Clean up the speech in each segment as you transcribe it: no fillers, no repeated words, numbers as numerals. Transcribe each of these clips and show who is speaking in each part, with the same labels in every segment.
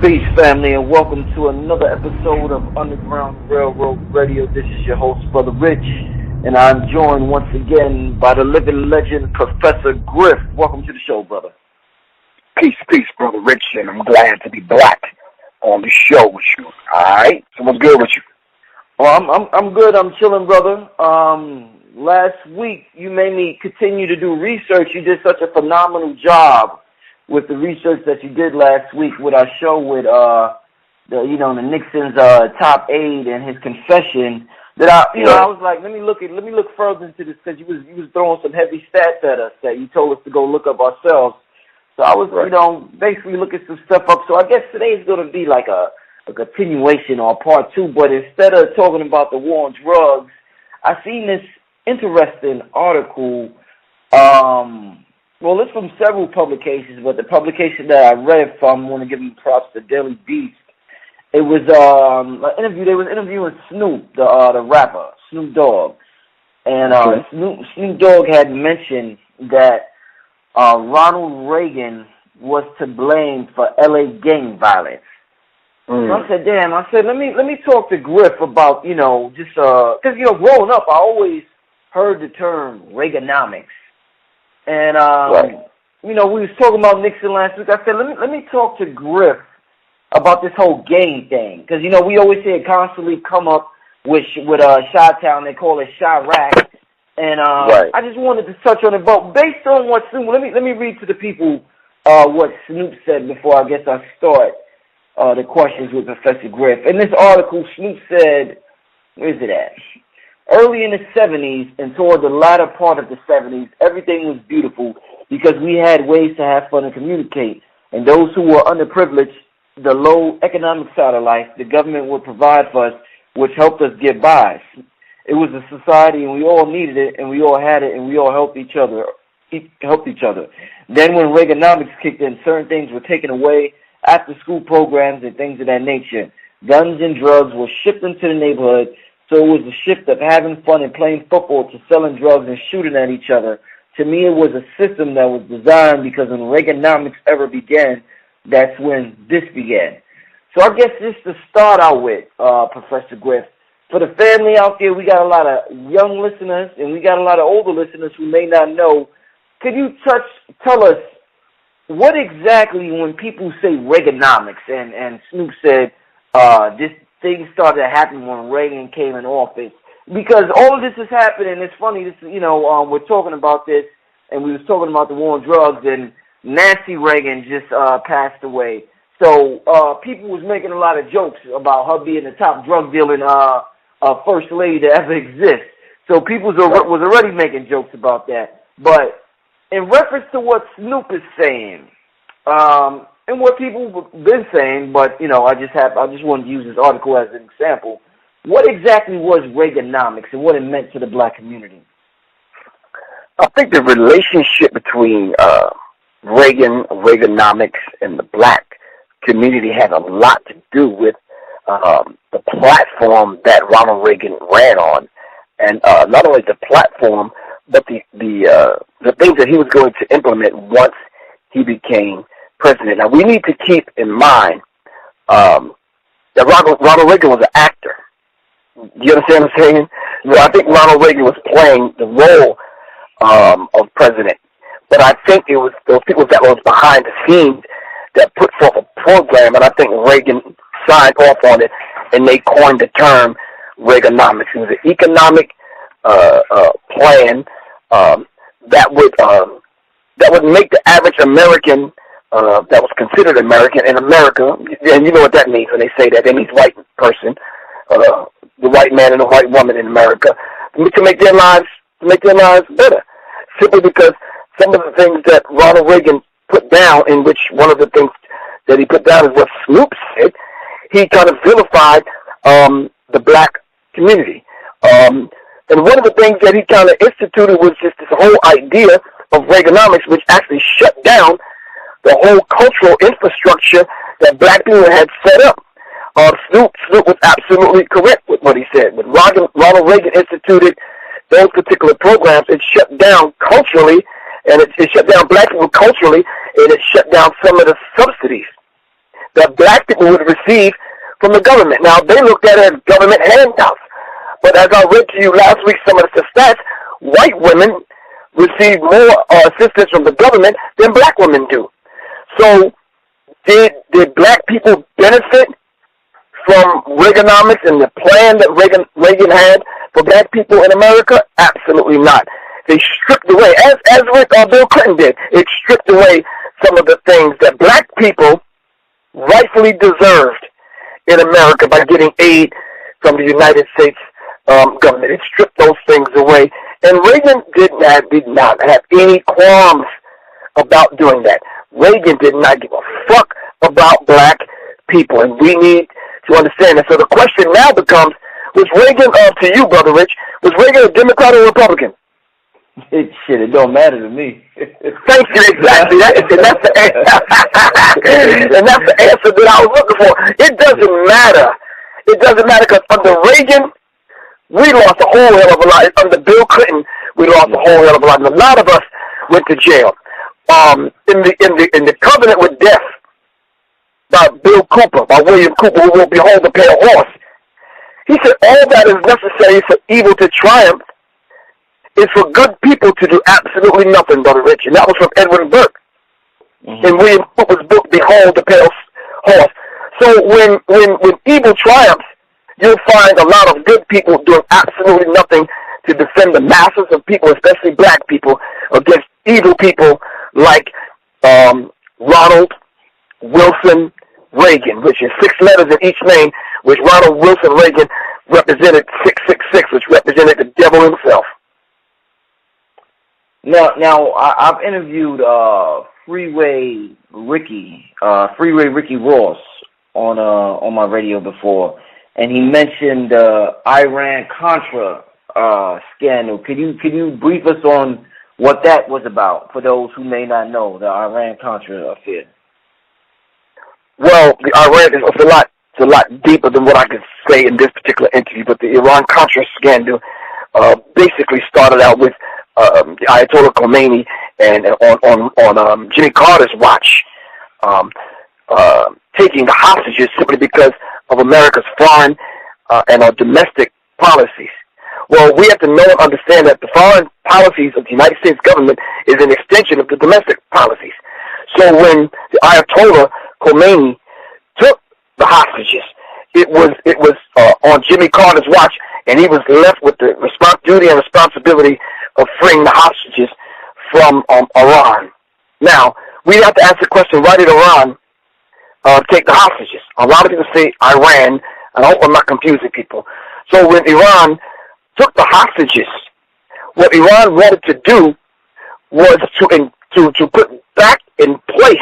Speaker 1: Peace, family, and welcome to another episode of Underground Railroad Radio. This is your host, Brother Rich, and I'm joined once again by the living legend, Professor Griff. Welcome to the show, brother.
Speaker 2: Peace, Brother Rich, and I'm glad to be back on the show with you. All right? So what's good with you?
Speaker 1: Well, I'm good. I'm chilling, brother. Last week, you made me continue to do research. You did such a phenomenal job with the research that you did last week with our show with the Nixon's top aide and his confession. That I was like, let me look further into this, because you was throwing some heavy stats at us that you told us to go look up ourselves. So I was basically looking some stuff up. So I guess today is going to be like a continuation or part two. But instead of talking about the war on drugs, I seen this interesting article. Well, it's from several publications, but the publication that I read from, I want to give them props to Daily Beast. It was an interview. They was interviewing Snoop, the rapper, Snoop Dogg, and Snoop Dogg had mentioned that Ronald Reagan was to blame for LA gang violence. So I said, damn. I said, let me talk to Griff about just because growing up, I always heard the term Reaganomics. And, we was talking about Nixon last week. I said, let me talk to Griff about this whole gang thing. Because, we always say it constantly come up with Chi-Town. They call it Chirac. And I just wanted to touch on it. But based on what Snoop, let me read to the people what Snoop said before I start the questions with Professor Griff. In this article, Snoop said, where is it at? Early in the 70s and toward the latter part of the 70s, everything was beautiful because we had ways to have fun and communicate. And those who were underprivileged, the low economic side of life, the government would provide for us, which helped us get by. It was a society, and we all needed it, and we all had it, and we all helped each other. Then when Reaganomics kicked in, certain things were taken away, after-school programs and things of that nature. Guns and drugs were shipped into the neighborhood. So it was a shift of having fun and playing football to selling drugs and shooting at each other. To me, it was a system that was designed because when Reaganomics ever began, that's when this began. So I guess just to start out with, Professor Griff, for the family out there, we got a lot of young listeners and we got a lot of older listeners who may not know. Could you tell us what exactly, when people say Reaganomics, and Snoop said this things started to happen when Reagan came in office, because all of this is happening. It's funny, we're talking about this, and we was talking about the war on drugs, and Nancy Reagan just passed away. So people was making a lot of jokes about her being the top drug dealing first lady to ever exist. So people was already making jokes about that. But in reference to what Snoop is saying, and what people have been saying, but I just wanted to use this article as an example. What exactly was Reaganomics and what it meant to the black community?
Speaker 2: I think the relationship between Reaganomics and the black community had a lot to do with the platform that Ronald Reagan ran on, and not only the platform, but the things that he was going to implement once he became president. Now, we need to keep in mind that Ronald Reagan was an actor. You understand what I'm saying? So I think Ronald Reagan was playing the role of president, but I think it was those people that was behind the scenes that put forth a program, and I think Reagan signed off on it, and they coined the term Reaganomics. It was an economic plan that would make the average American that was considered American in America, and you know what that means when they say that. That means white person, the white man and the white woman in America, to make their lives better. Simply because some of the things that Ronald Reagan put down, in which one of the things that he put down is what Snoop said, he kind of vilified the black community. And one of the things that he kind of instituted was just this whole idea of Reaganomics, which actually shut down the whole cultural infrastructure that black people had set up. Snoop was absolutely correct with what he said. When Ronald Reagan instituted those particular programs, it shut down culturally, and it shut down black people culturally, and it shut down some of the subsidies that black people would receive from the government. Now, they looked at it as government handouts. But as I read to you last week, some of the stats, white women receive more assistance from the government than black women do. So did black people benefit from Reaganomics and the plan that Reagan had for black people in America? Absolutely not. They stripped away, as Bill Clinton did, it stripped away some of the things that black people rightfully deserved in America by getting aid from the United States government. It stripped those things away. And Reagan did not have any qualms about doing that. Reagan did not give a fuck about black people, and we need to understand that. So the question now becomes, was Reagan, to you, Brother Rich, was Reagan a Democrat or Republican?
Speaker 1: Shit, it don't matter to me.
Speaker 2: Thank you, exactly. And that's the answer that I was looking for. It doesn't matter. It doesn't matter because under Reagan, we lost a whole hell of a lot. Under Bill Clinton, we lost a whole hell of a lot. And a lot of us went to jail. In the covenant with death by William Cooper, who will behold the pale horse. He said all that is necessary for evil to triumph is for good people to do absolutely nothing, Brother Rich. And that was from Edwin Burke in William Cooper's book, Behold the Pale Horse. So when evil triumphs, you'll find a lot of good people doing absolutely nothing to defend the masses of people, especially black people, against evil people like Ronald Wilson Reagan, which is 6 letters in each name, which Ronald Wilson Reagan represented 666, which represented the devil himself.
Speaker 1: Now, I've interviewed Freeway Ricky Ross on my radio before, and he mentioned Iran Contra scandal. Could you brief us on what that was about for those who may not know the Iran Contra affair?
Speaker 2: Well, the Iran it's a lot deeper than what I could say in this particular interview, but the Iran Contra scandal basically started out with the Ayatollah Khomeini and on Jimmy Carter's watch taking the hostages simply because of America's foreign and our domestic policies. Well, we have to know and understand that the foreign policies of the United States government is an extension of the domestic policies. So when the Ayatollah Khomeini took the hostages, it was on Jimmy Carter's watch, and he was left with the duty and responsibility of freeing the hostages from Iran. Now, we have to ask the question, why did Iran take the hostages? A lot of people say Iran, and I hope I'm not confusing people. So when Iran took the hostages, what Iran wanted to do was to put back in place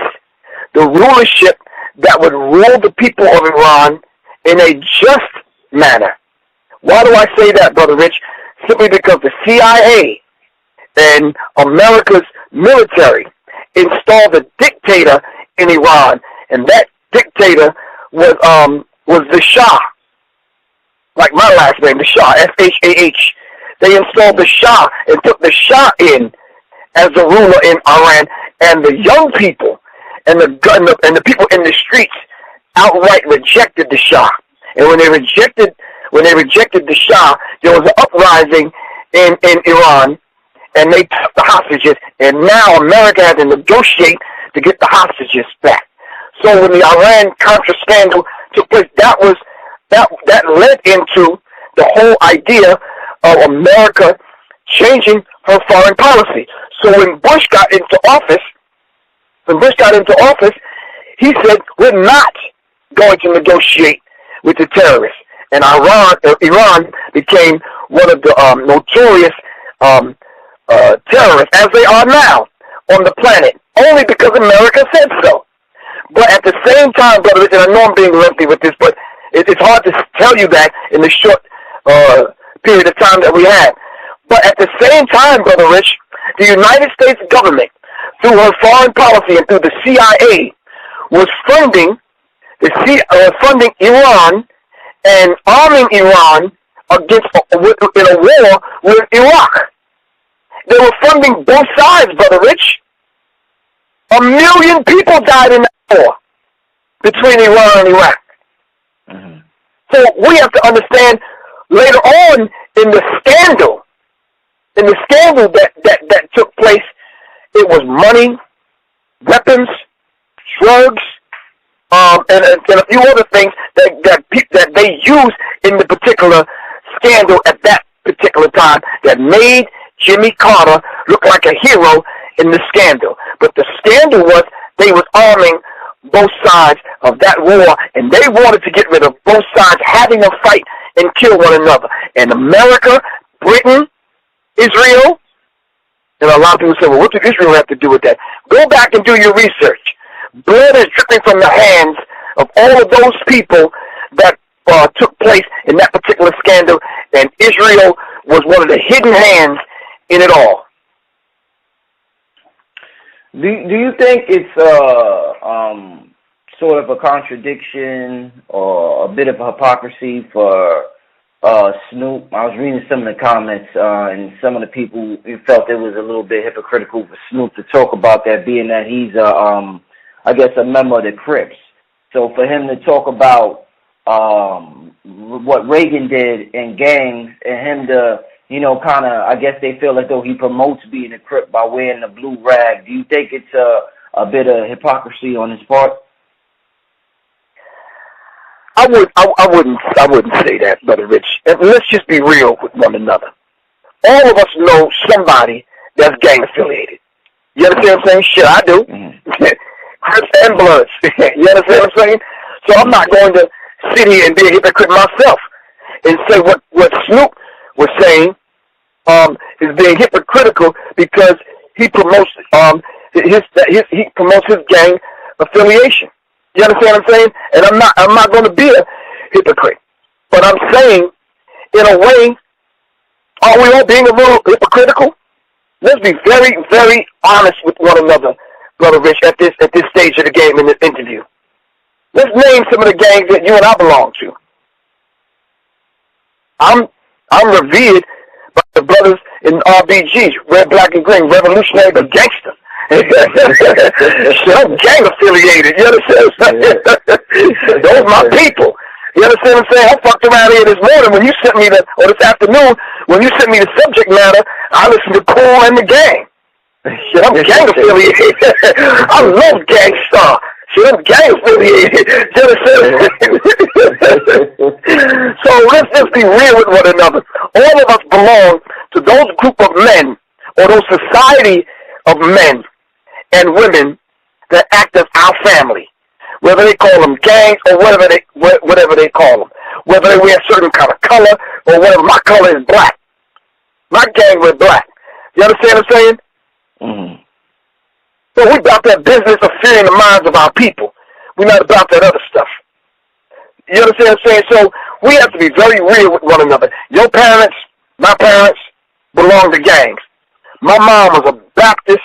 Speaker 2: the rulership that would rule the people of Iran in a just manner. Why do I say that, Brother Rich? Simply because the CIA and America's military installed a dictator in Iran, and that dictator was the Shah, like my last name, the Shah, S-H-A-H. They installed the Shah and took the Shah in as the ruler in Iran, and the young people and the people in the streets outright rejected the Shah. And when they rejected the Shah, there was an uprising in Iran, and they took the hostages, and now America had to negotiate to get the hostages back. So when the Iran Contra scandal took place, that led into the whole idea of America changing her foreign policy. So when Bush got into office, he said, we're not going to negotiate with the terrorists. And Iran became one of the notorious terrorists, as they are now, on the planet, only because America said so. But at the same time, brother, and I know I'm being lengthy with this, but it's hard to tell you that in the short period of time that we have. But at the same time, Brother Rich, the United States government, through her foreign policy and through the CIA, was funding Iran and arming Iran in a war with Iraq. They were funding both sides, Brother Rich. 1 million people died in that war. between Iran and Iraq.
Speaker 1: Mm-hmm.
Speaker 2: So we have to understand later on in the scandal that took place, it was money, weapons, drugs, and a few other things that they used in the particular scandal at that particular time that made Jimmy Carter look like a hero in the scandal. But the scandal was they was arming both sides of that war, and they wanted to get rid of both sides having a fight and kill one another. And America, Britain, Israel, and a lot of people say, well, what does Israel have to do with that? Go back and do your research. Blood is dripping from the hands of all of those people that took place in that particular scandal, and Israel was one of the hidden hands in it all.
Speaker 1: Do you think it's sort of a contradiction or a bit of a hypocrisy for Snoop? I was reading some of the comments, and some of the people felt it was a little bit hypocritical for Snoop to talk about that, being that he's I guess a member of the Crips. So for him to talk about what Reagan did in gangs, and him to, you know, kind of, I guess they feel as though he promotes being a Crip by wearing the blue rag. Do you think it's a bit of hypocrisy on his part?
Speaker 2: I wouldn't say that, Brother Rich. And let's just be real with one another. All of us know somebody that's gang affiliated. You understand what I'm saying? Shit, I do. Mm-hmm. Crips and Bloods. You understand what I'm saying? So I'm not going to sit here and be a hypocrite myself and say what Snoop was saying is being hypocritical because he promotes he promotes his gang affiliation. You understand what I'm saying? And I'm not going to be a hypocrite. But I'm saying, in a way, are we all being a little hypocritical? Let's be very, very honest with one another, Brother Rich, at this stage of the game in this interview. Let's name some of the gangs that you and I belong to. I'm revered by the brothers in RBGs, Red, Black, and Green, Revolutionary, but Gangster. I'm gang affiliated, you understand what I'm saying? Those are my people. You understand what I'm saying? I fucked around here this morning when you sent me or this afternoon, when you sent me the subject matter, I listened to Cool and the Gang. Shit, I'm gang affiliated. I love Gangstar. Shit, I'm gang affiliated. You understand? So let's just be real with one another. All of us belong to those group of men, or those society of men and women that act as our family, whether they call them gangs or whatever they call them, whether they wear a certain kind of color or whatever. My color is black. My gang wear black. You understand what I'm saying? Mm-hmm. So we're about that business of fearing the minds of our people. We're not about that other stuff. You understand what I'm saying? So we have to be very real with one another. Your parents, my parents, belong to gangs. My mom was a Baptist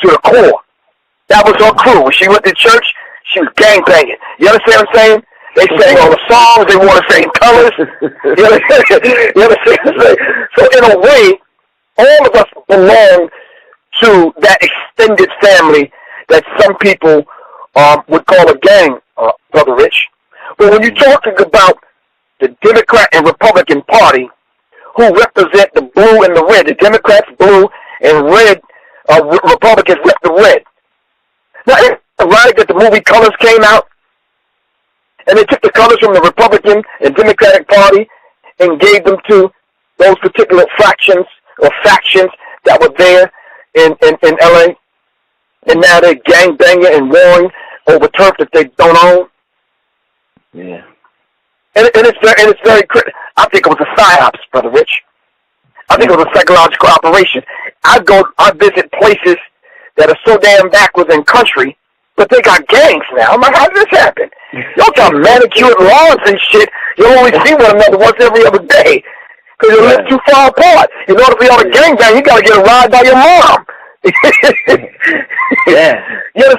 Speaker 2: to the core. That was her crew. When she went to church, she was gangbanging. You understand what I'm saying? They sang all the songs. They wore the same colors. You understand what I'm saying? So in a way, all of us belong to that extended family that some people would call a gang, Brother Rich. But when you're talking about the Democrat and Republican Party, who represent the blue and the red, the Democrats blue and red, Republicans rep the red. Now, it's right that the movie Colors came out, and they took the colors from the Republican and Democratic Party and gave them to those particular fractions or factions that were there in L.A., and now they're gang-banging and warring over turf that they don't own.
Speaker 1: Yeah.
Speaker 2: And it's very critical. I think it was a psyops, Brother Rich. I think it was a psychological operation. I visit places that are so damn backwards in country, but they got gangs now. I'm like, how did this happen? Y'all got manicured lawns and shit. You only see one another once every other day because you live too far apart. In order for y'all to gangbang, you got to get a ride by your mom.
Speaker 1: Yeah.
Speaker 2: Yes.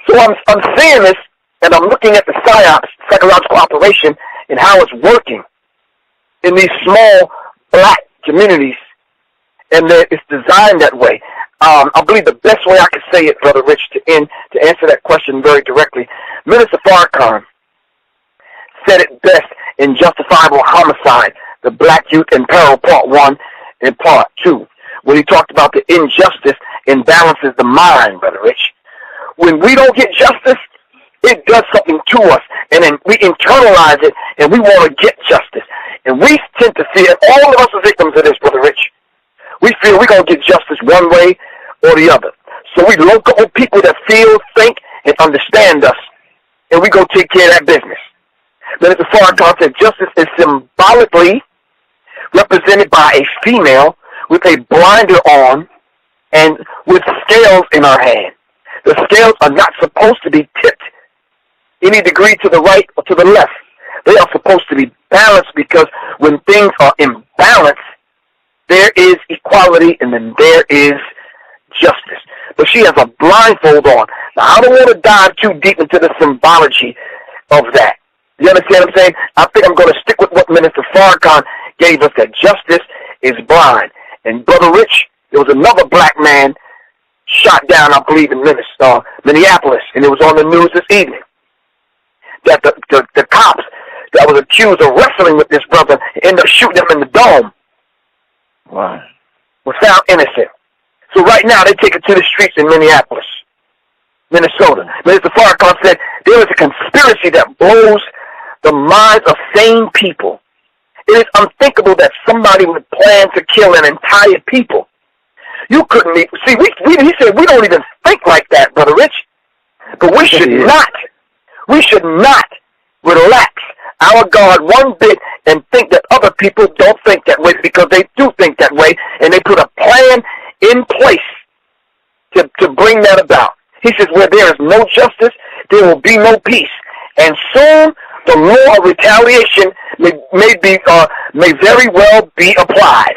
Speaker 2: So I'm seeing this, and I'm looking at the psyops, psychological operation, and how it's working in these small black communities, and it's designed that way. I believe the best way I could say it, Brother Rich, to answer that question very directly, Minister Farrakhan said it best in Justifiable Homicide, the Black Youth in Peril, Part 1 and Part 2, when he talked about the injustice imbalances the mind, Brother Rich. When we don't get justice, it does something to us, and then we internalize it, and we want to get justice. And we tend to feel, all of us are victims of this, Brother Rich. We feel we're going to get justice one way or the other. So we look up with people that feel, think, and understand us, and we go take care of that business. Minister Farrakhan said justice is symbolically represented by a female with a blinder on and with scales in her hand. The scales are not supposed to be tipped any degree to the right or to the left. They are supposed to be balanced, because when things are imbalanced, there is equality and then there is justice. But she has a blindfold on. Now, I don't want to dive too deep into the symbology of that. You understand what I'm saying? I think I'm going to stick with what Minister Farrakhan gave us, that justice is blind. And Brother Rich, there was another black man shot down, I believe, in Minneapolis, and it was on the news this evening, that the cops that was accused of wrestling with this brother ended up shooting him in the dome.
Speaker 1: Wow.
Speaker 2: Was found innocent. So right now they take it to the streets in Minneapolis, Minnesota. Minister Farrakhan said there is a conspiracy that blows the minds of sane people. It is unthinkable that somebody would plan to kill an entire people. You couldn't even see. He said we don't even think like that, Brother Rich. But we should not. We should not relax our guard one bit and think that other people don't think that way, because they do think that way, and they put a plan in place to bring that about. He says where there is no justice, there will be no peace. And soon the law of retaliation may very well be applied.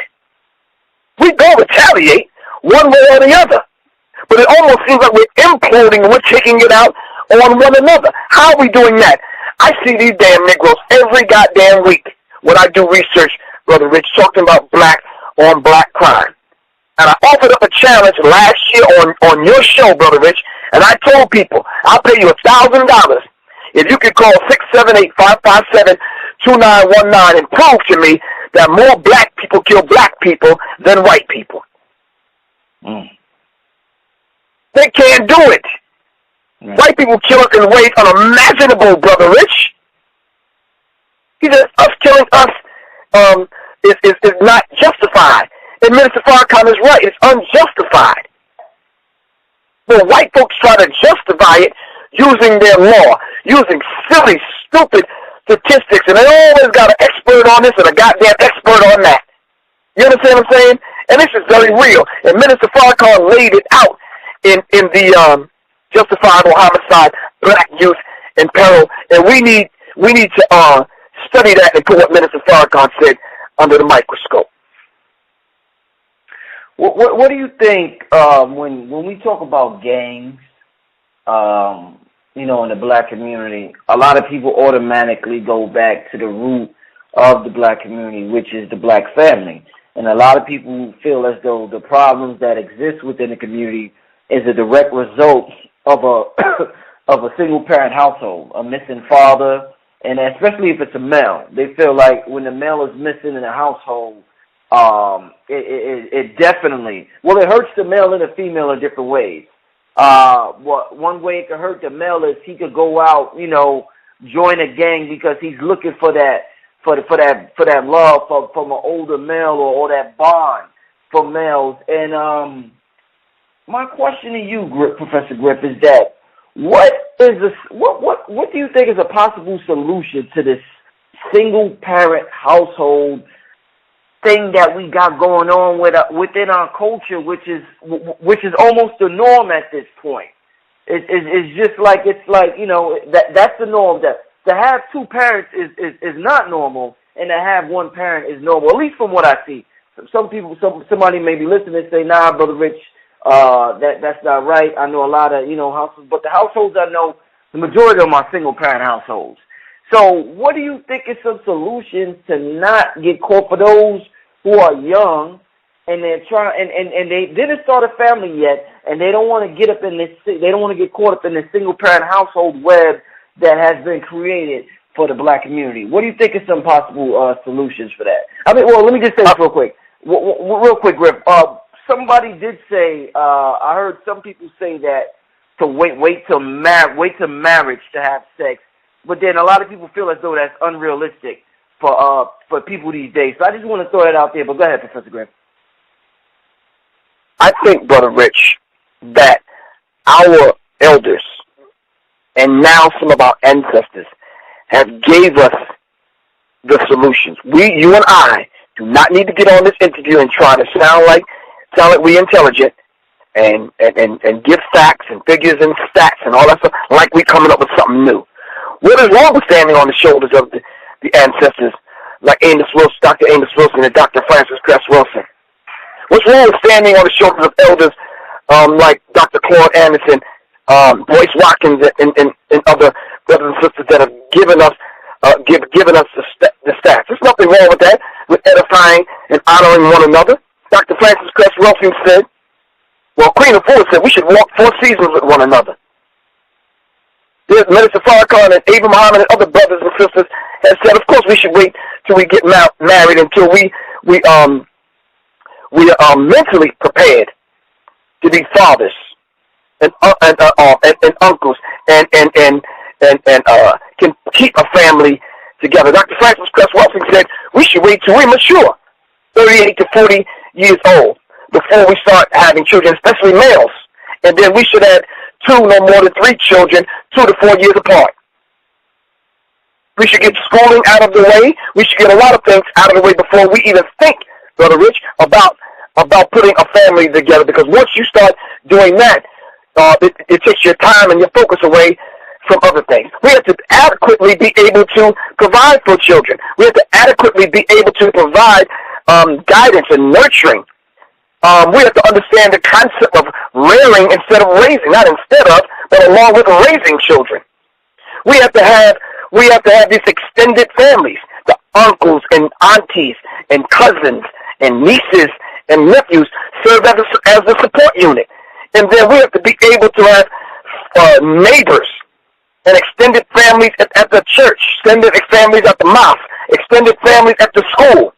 Speaker 2: We go retaliate one way or the other, but it almost seems like we're imploding and we're taking it out on one another. How are we doing that? I see these damn Negroes every goddamn week when I do research, Brother Rich, talking about black on black crime. And I offered up a challenge last year on your show, Brother Rich, and I told people, I'll pay you $1,000 if you could call 678-557-2919 and prove to me that more black people kill black people than white people. They can't do it. White people kill us in ways unimaginable, Brother Rich. He says us killing us is not justified. And Minister Farrakhan is right. It's unjustified. But white folks try to justify it using their law, using silly, stupid statistics, and they always got an expert on this and a goddamn expert on that. You understand what I'm saying? And this is very real. And Minister Farrakhan laid it out in the Justifiable Homicide, Black Youth in Peril, and we need to study that and put what Minister Farrakhan said under the microscope.
Speaker 1: What do you think when we talk about gangs, in the black community? A lot of people automatically go back to the root of the black community, which is the black family, and a lot of people feel as though the problems that exist within the community is a direct result of a single parent household, a missing father, and especially if it's a male. They feel like when the male is missing in a household, it definitely, it hurts the male and the female in different ways. One way it could hurt the male is he could go out, join a gang because he's looking for that love from an older male or that bond for males. And my question to you, Professor Griff, is that what do you think is a possible solution to this single parent household thing that we got going on within our culture, which is almost the norm at this point? It's just like that's the norm. That to have two parents is not normal, and to have one parent is normal. At least from what I see. Somebody may be listening and say, "Nah, Brother Rich, that's not right." I know a lot of households, but the households I know, the majority of them are single parent households. So what do you think is some solutions to not get caught for those who are young and they're trying, and they didn't start a family yet, and they don't want to get up in this, they don't want to get caught up in this single parent household web that has been created for the black community. What do you think are some possible solutions for that? I mean, well, let me just say this real quick. Real quick, Griff. Somebody did say, I heard some people say that to wait till marriage to have sex, but then a lot of people feel as though that's unrealistic for people these days. So I just want to throw that out there. But go ahead, Professor Griff.
Speaker 2: I think, Brother Rich, that our elders and now some of our ancestors have gave us the solutions. You and I do not need to get on this interview and try to sound like we intelligent and give facts and figures and stats and all that stuff like we coming up with something new. What is wrong with standing on the shoulders of the ancestors like Dr. Amos Wilson and Dr. Francis Cress Wilson? What's wrong with standing on the shoulders of elders like Dr. Claude Anderson, Boyce Watkins, and other brothers and sisters that have given us the stats? There's nothing wrong with that, with edifying and honoring one another. Dr. Francis Cress Wilson said, Queen of Ford said we should walk 4 seasons with one another. There's Minister Farrakhan and Abraham Muhammad and other brothers and sisters have said, of course, we should wait till we get married until we are mentally prepared to be fathers and uncles and can keep a family together. Dr. Francis Cress Wilson said we should wait till we're mature, 38 to 40 years old, before we start having children, especially males. And then we should have 2, no more than 3 children, 2 to 4 years apart. We should get schooling out of the way. We should get a lot of things out of the way before we even think, Brother Rich, about putting a family together. Because once you start doing that, it takes your time and your focus away from other things. We have to adequately be able to provide for children. We have to adequately be able to provide guidance and nurturing. We have to understand the concept of rearing instead of raising, not instead of, but along with raising children. We have to have these extended families, the uncles and aunties and cousins and nieces and nephews serve as a support unit. And then we have to be able to have neighbors and extended families at the church, extended families at the mosque, extended families at the school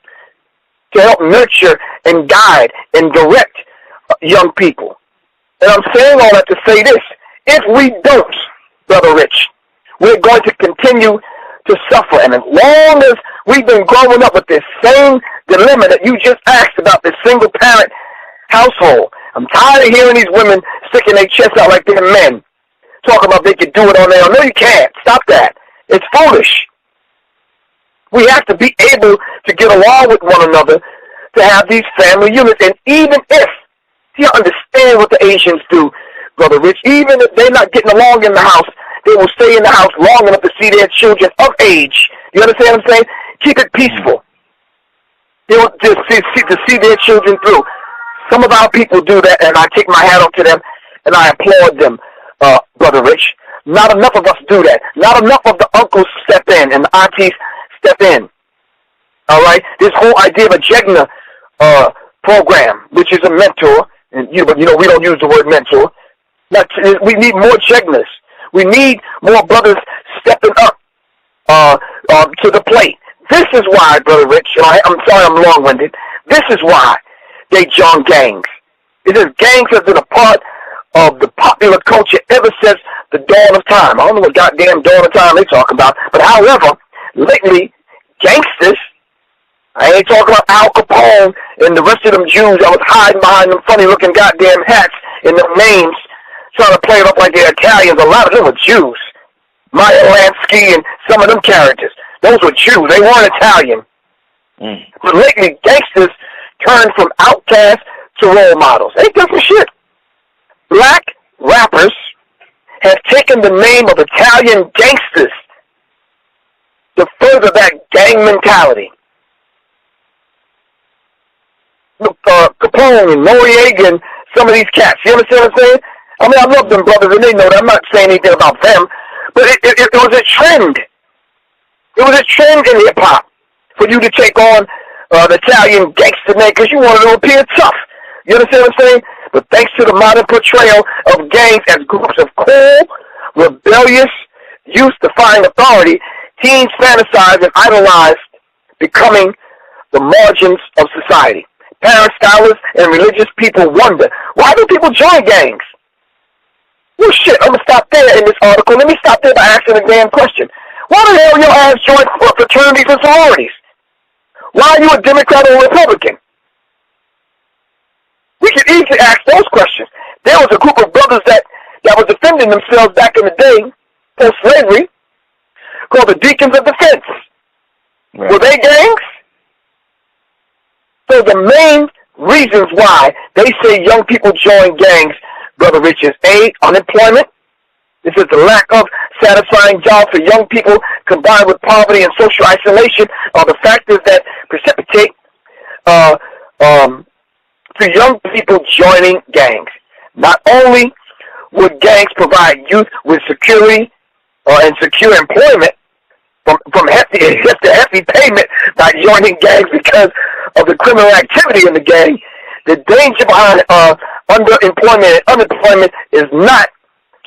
Speaker 2: to help nurture and guide and direct young people. And I'm saying all that to say this. If we don't, Brother Rich, we're going to continue to suffer. And as long as we've been growing up with this same dilemma that you just asked about, this single-parent household, I'm tired of hearing these women sticking their chests out like they're men, talking about they can do it on their own. No, you can't. Stop that. It's foolish. We have to be able to get along with one another to have these family units. And even if, you understand what the Asians do, Brother Rich, even if they're not getting along in the house, they will stay in the house long enough to see their children of age. You understand what I'm saying? Keep it peaceful. They will just see their children through. Some of our people do that, and I take my hat off to them, and I applaud them, Brother Rich. Not enough of us do that. Not enough of the uncles step in and the aunties step in. All right? This whole idea of a Jegna program, which is a mentor, but we don't use the word mentor. We need more Jegnas. We need more brothers stepping up to the plate. This is why, Brother Rich, I'm sorry I'm long-winded, this is why they join gangs. Because gangs have been a part of the popular culture ever since the dawn of time. I don't know what goddamn dawn of time they talking about, but however, lately, gangsters, I ain't talking about Al Capone and the rest of them Jews that was hiding behind them funny-looking goddamn hats and them names, trying to play it up like they're Italians. A lot of them were Jews. Meyer Lansky and some of them characters. Those were Jews. They weren't Italian. But lately, gangsters turned from outcasts to role models. Ain't that for shit? Black rappers have taken the name of Italian gangsters to further that gang mentality. Capone and Noriega and some of these cats. You understand what I'm saying? I mean, I love them brothers, and they know that. I'm not saying anything about them. But it was a trend. It was a trend in hip-hop for you to take on the Italian gangster name because you wanted to appear tough. You understand what I'm saying? But thanks to the modern portrayal of gangs as groups of cool, rebellious, youth-defying authority, teens fantasize and idolize becoming the margins of society. Parents, scholars, and religious people wonder, why do people join gangs? Well, shit, I'm going to stop there in this article. Let me stop there by asking a damn question. Why the hell your ass join fraternities and sororities? Why are you a Democrat or a Republican? We could easily ask those questions. There was a group of brothers that was defending themselves back in the day, post-slavery, called the Deacons of Defense. Right. Were they gangs? So the main reasons why they say young people join gangs, Brother Rich, is A, unemployment. This is the lack of satisfying jobs for young people combined with poverty and social isolation are the factors that precipitate to young people joining gangs. Not only would gangs provide youth with security and secure employment from hefty payment by joining gangs because of the criminal activity in the gang, the danger behind underemployment and unemployment is not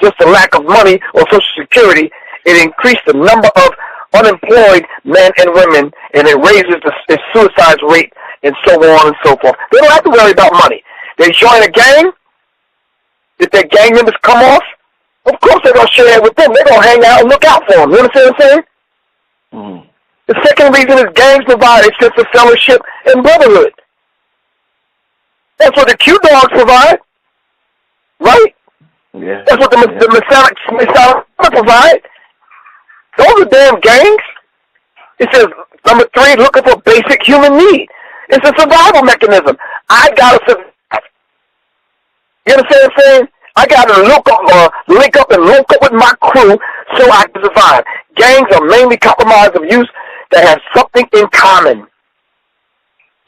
Speaker 2: just a lack of money or Social Security. It increased the number of unemployed men and women, and it raises the suicide rate and so on and so forth. They don't have to worry about money. They join a gang. If their gang members come off, of course they're going to share it with them. They're going to hang out and look out for them. You understand what I'm saying? Mm. The second reason is gangs provide a sense of fellowship and brotherhood. That's what the Q Dogs provide, right? Yeah. That's what the Masonic provide. Those are damn gangs. It says, number 3, looking for basic human need. It's a survival mechanism. I got to survive. You understand what I'm saying? I got to link up with my crew so I can survive. Gangs are mainly compromised of youth that have something in common.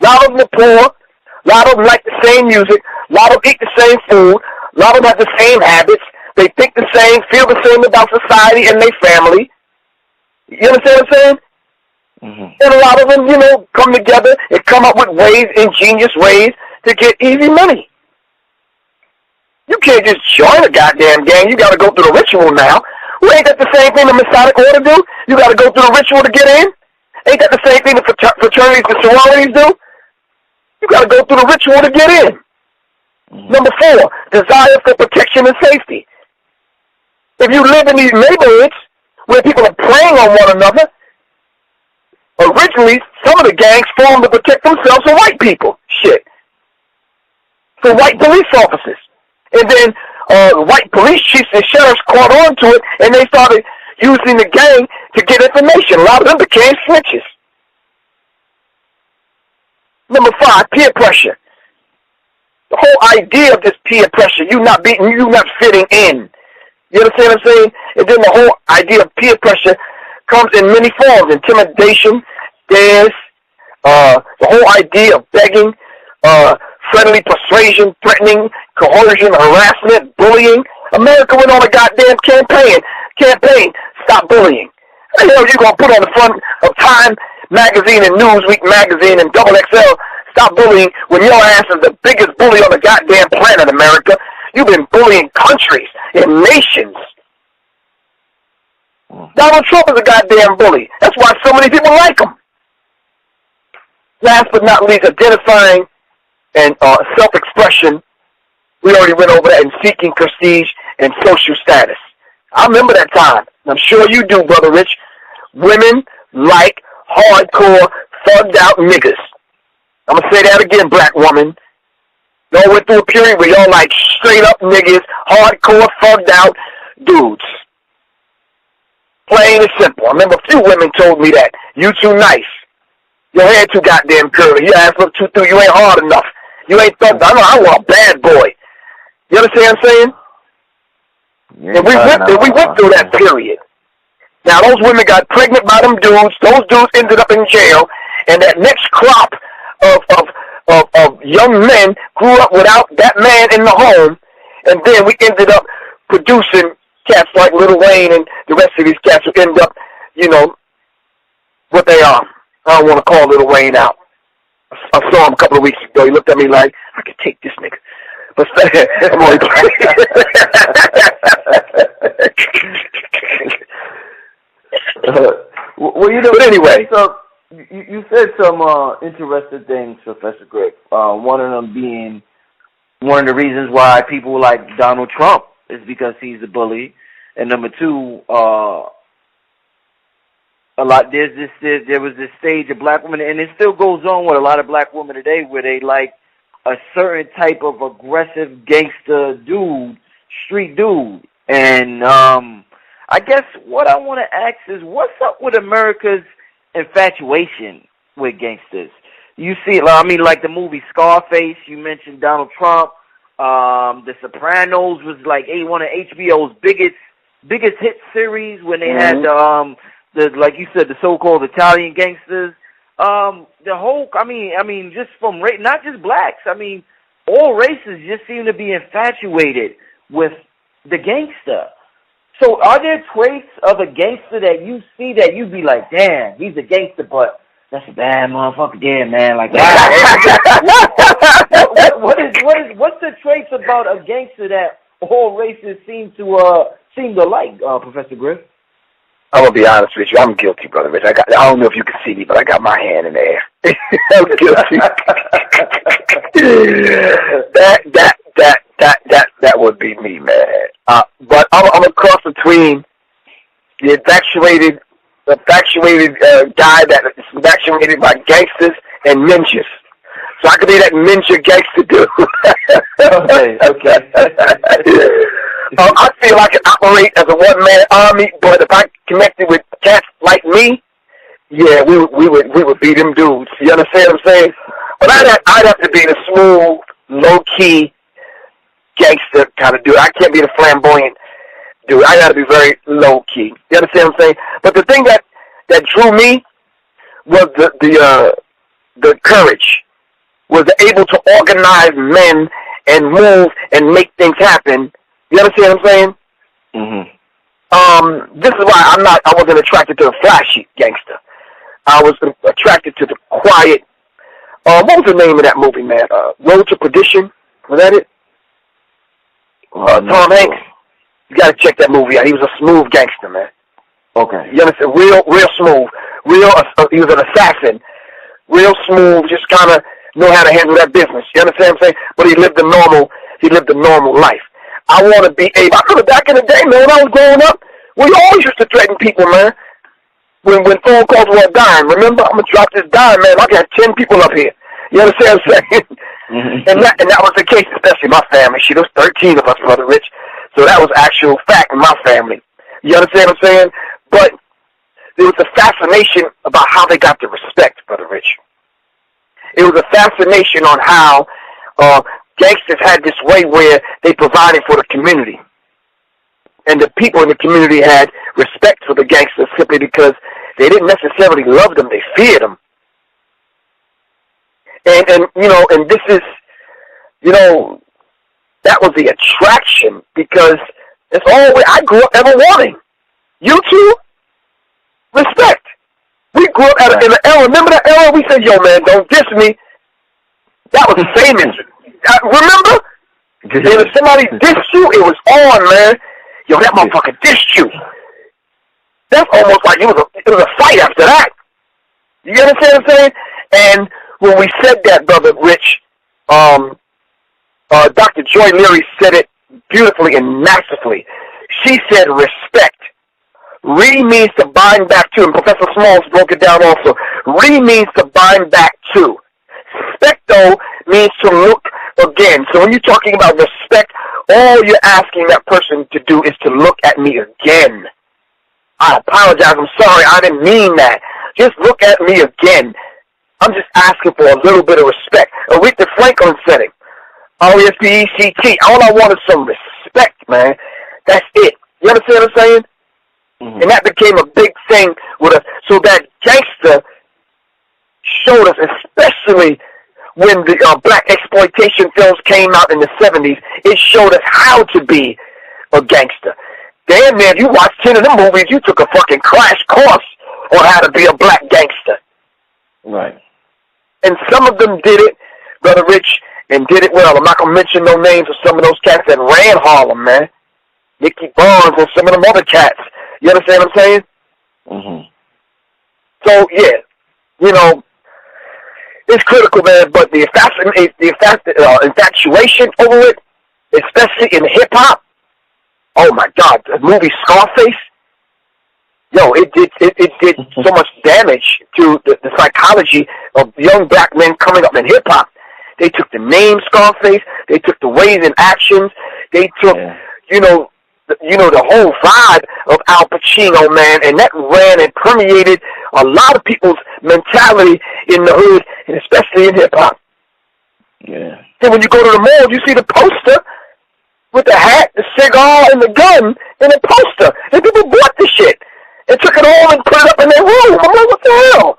Speaker 2: A lot of them are poor. A lot of them like the same music. A lot of them eat the same food. A lot of them have the same habits. They think the same, feel the same about society and their family. You understand what I'm saying? Mm-hmm. And a lot of them, come together and come up with ingenious ways to get easy money. You can't just join a goddamn gang. You got to go through the ritual now. Well, ain't that the same thing the Masonic order do? You got to go through the ritual to get in? Ain't that the same thing the fraternities and sororities do? You got to go through the ritual to get in. Mm-hmm. Number 4, desire for protection and safety. If you live in these neighborhoods where people are preying on one another, originally some of the gangs formed to protect themselves from white people. Shit. For white police officers. And then white police chiefs and sheriffs caught on to it, and they started using the gang to get information. A lot of them became snitches. Number 5, peer pressure. The whole idea of this peer pressure, you not fitting in. You understand what I'm saying? And then the whole idea of peer pressure comes in many forms: intimidation, dares, the whole idea of begging, friendly persuasion, threatening, coercion, harassment, bullying. America went on a goddamn campaign, stop bullying. What the hell are you going to put on the front of Time magazine and Newsweek magazine and XXL, stop bullying, when your ass is the biggest bully on the goddamn planet, America? You've been bullying countries and nations. Donald Trump is a goddamn bully. That's why so many people like him. Last but not least, identifying and self-expression. We already went over that, and seeking prestige and social status. I remember that time. I'm sure you do, Brother Rich. Women like hardcore, thugged-out niggas. I'm going to say that again, black woman. Y'all went through a period where y'all like straight-up niggas, hardcore, thugged-out dudes. Plain and simple. I remember a few women told me that. You too nice. Your hair too goddamn curly. Your ass look too through. You ain't hard enough. You ain't thugged out. I want a bad boy. You understand what I'm saying? Yeah, and we went through that period. Now, those women got pregnant by them dudes. Those dudes ended up in jail. And that next crop of young men grew up without that man in the home. And then we ended up producing cats like Lil Wayne and the rest of these cats who end up, what they are. I don't want to call Lil Wayne out. I saw him a couple of weeks ago. He looked at me like, I could take this nigga. But I'm only playing.
Speaker 1: Well, you know,
Speaker 2: but anyway.
Speaker 1: So you said some interesting things, Professor Griff. One of them being one of the reasons why people like Donald Trump is because he's a bully. And number two, there was this stage of black women, and it still goes on with a lot of black women today, where they like a certain type of aggressive gangster dude, street dude. And I guess what I want to ask is, what's up with America's infatuation with gangsters? You see, I mean, like the movie Scarface, you mentioned Donald Trump. The Sopranos was like one of HBO's biggest hit series when they had the like you said, the so-called Italian gangsters. The whole, I mean, just from not just blacks. I mean, all races just seem to be infatuated with the gangster. So, are there traits of a gangster that you see that you be like, damn, he's a gangster, but that's a bad motherfucker, yeah, man. Like, what's the traits about a gangster that all races seem to like, Professor Griff?
Speaker 2: I'm gonna be honest with you. I'm guilty, Brother Rich. I don't know if you can see me, but I got my hand in the air. I'm guilty. That would be me, man. But I'm a cross between the infatuated guy that is infatuated by gangsters and ninjas. So I could be that ninja gangster dude.
Speaker 1: Okay.
Speaker 2: I feel I can operate as a one-man army, but if I connected with cats like me, yeah, we would beat them dudes. You understand what I'm saying? But I'd have to be the smooth, low-key gangster kind of dude. I can't be the flamboyant dude. I got to be very low-key. You understand what I'm saying? But the thing that drew me was the courage, was able to organize men and move and make things happen. You understand what I'm saying?
Speaker 1: Mm-hmm.
Speaker 2: This is why I wasn't attracted to the flashy gangster. I was attracted to the quiet. What was the name of that movie, man? Road to Perdition? Was that it? Tom Hanks. You gotta check that movie out. He was a smooth gangster, man.
Speaker 1: Okay.
Speaker 2: You understand? Real smooth. He was an assassin. Real smooth, just kind of know how to handle that business. You understand what I'm saying? But he lived a normal life. I want to be able. I remember back in the day, man, when I was growing up, we always used to threaten people, man. When phone calls were a dime, remember? I'm gonna drop this dime, man. I got 10 people up here. You understand what I'm saying?
Speaker 1: Mm-hmm.
Speaker 2: And that was the case, especially my family. There was 13 of us, Brother Rich. So that was actual fact in my family. You understand what I'm saying? But there was a fascination about how they got the respect, Brother Rich. It was a fascination on how gangsters had this way where they provided for the community. And the people in the community had respect for the gangsters simply because they didn't necessarily love them, they feared them. And this is, that was the attraction, because it's all I grew up ever wanting. You too? Respect. We grew up in an era, remember that era? We said, yo, man, don't diss me. That was famous. Remember? And if somebody dissed you, it was on, man. Yo, that motherfucker dissed you. That's almost like it was a fight after that. You understand what I'm saying? And when we said that, Brother Rich, Dr. Joy Leary said it beautifully and masterfully. She said respect. Re means to bind back to, and Professor Smalls broke it down also. Re means to bind back to. Specto means to look again. So when you're talking about respect, all you're asking that person to do is to look at me again. I apologize. I'm sorry. I didn't mean that. Just look at me again. I'm just asking for a little bit of respect. Aretha Franklin said it. R-E-S-P-E-C-T. All I want is some respect, man. That's it. You understand what I'm saying? Mm-hmm. And that became a big thing with us. So that gangster showed us, especially when the black exploitation films came out in the 70s, it showed us how to be a gangster. Damn, man, you watched 10 of them movies, you took a fucking crash course on how to be a black gangster.
Speaker 1: Right.
Speaker 2: And some of them did it, Brother Rich, and did it well. I'm not going to mention no names of some of those cats that ran Harlem, man. Nicky Barnes and some of them other cats. You understand what I'm saying?
Speaker 1: Mm-hmm.
Speaker 2: So, yeah, you know, it's critical, man, but the infatuation over it, especially in hip-hop, oh, my God, the movie Scarface, yo, it did so much damage to the psychology of young black men coming up in hip-hop. They took the name Scarface, they took the ways and actions, they took, you know, the whole vibe of Al Pacino, man, and that ran and permeated a lot of people's mentality in the hood, and especially in hip-hop.
Speaker 1: Yeah.
Speaker 2: And when you go to the mall, you see the poster with the hat, the cigar, and the gun, and the poster. And people bought the shit and took it home and put it up in their room. I'm like, what the hell?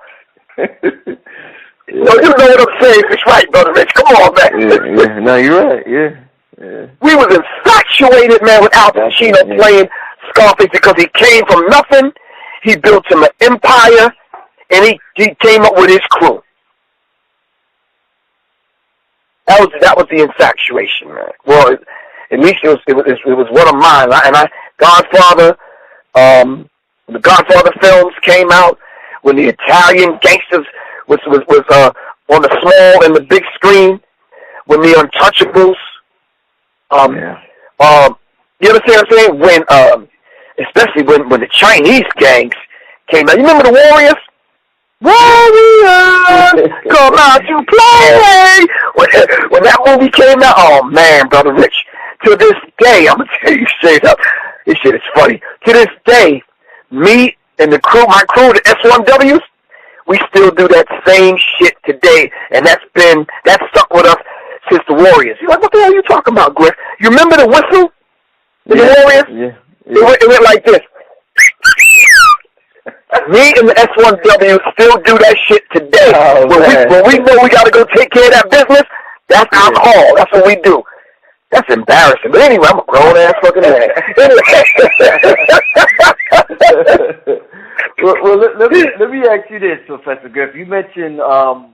Speaker 2: So you know what I'm saying. It's right, Brother Rich. Come on, man.
Speaker 1: Yeah. No, you're right. Yeah.
Speaker 2: We was infatuated, man, with Al Pacino playing Scarface because he came from nothing. He built him an empire, and he came up with his crew. That was the infatuation, man. Well, at least it was one of mine. Godfather, the Godfather films came out when the Italian gangsters was on the small and the big screen, when the Untouchables. You understand what I'm saying? When, especially when the Chinese gangs came out. You remember the Warriors? Warriors, come out to play. When that movie came out, oh man, Brother Rich. To this day, I'm gonna tell you straight up, this shit is funny. To this day, me and my crew, the S1Ws, we still do that same shit today, and that's stuck with us since the Warriors. You're like, what the hell are you talking about, Griff? You remember the whistle? The Warriors?
Speaker 1: Yeah.
Speaker 2: It went like this. Me and the S1W still do that shit today.
Speaker 1: Oh,
Speaker 2: when we know we got to go take care of that business, that's our call. That's what we do. That's embarrassing. But anyway, I'm a grown-ass fucking man.
Speaker 1: Well, let me ask you this, Professor Griff. You mentioned a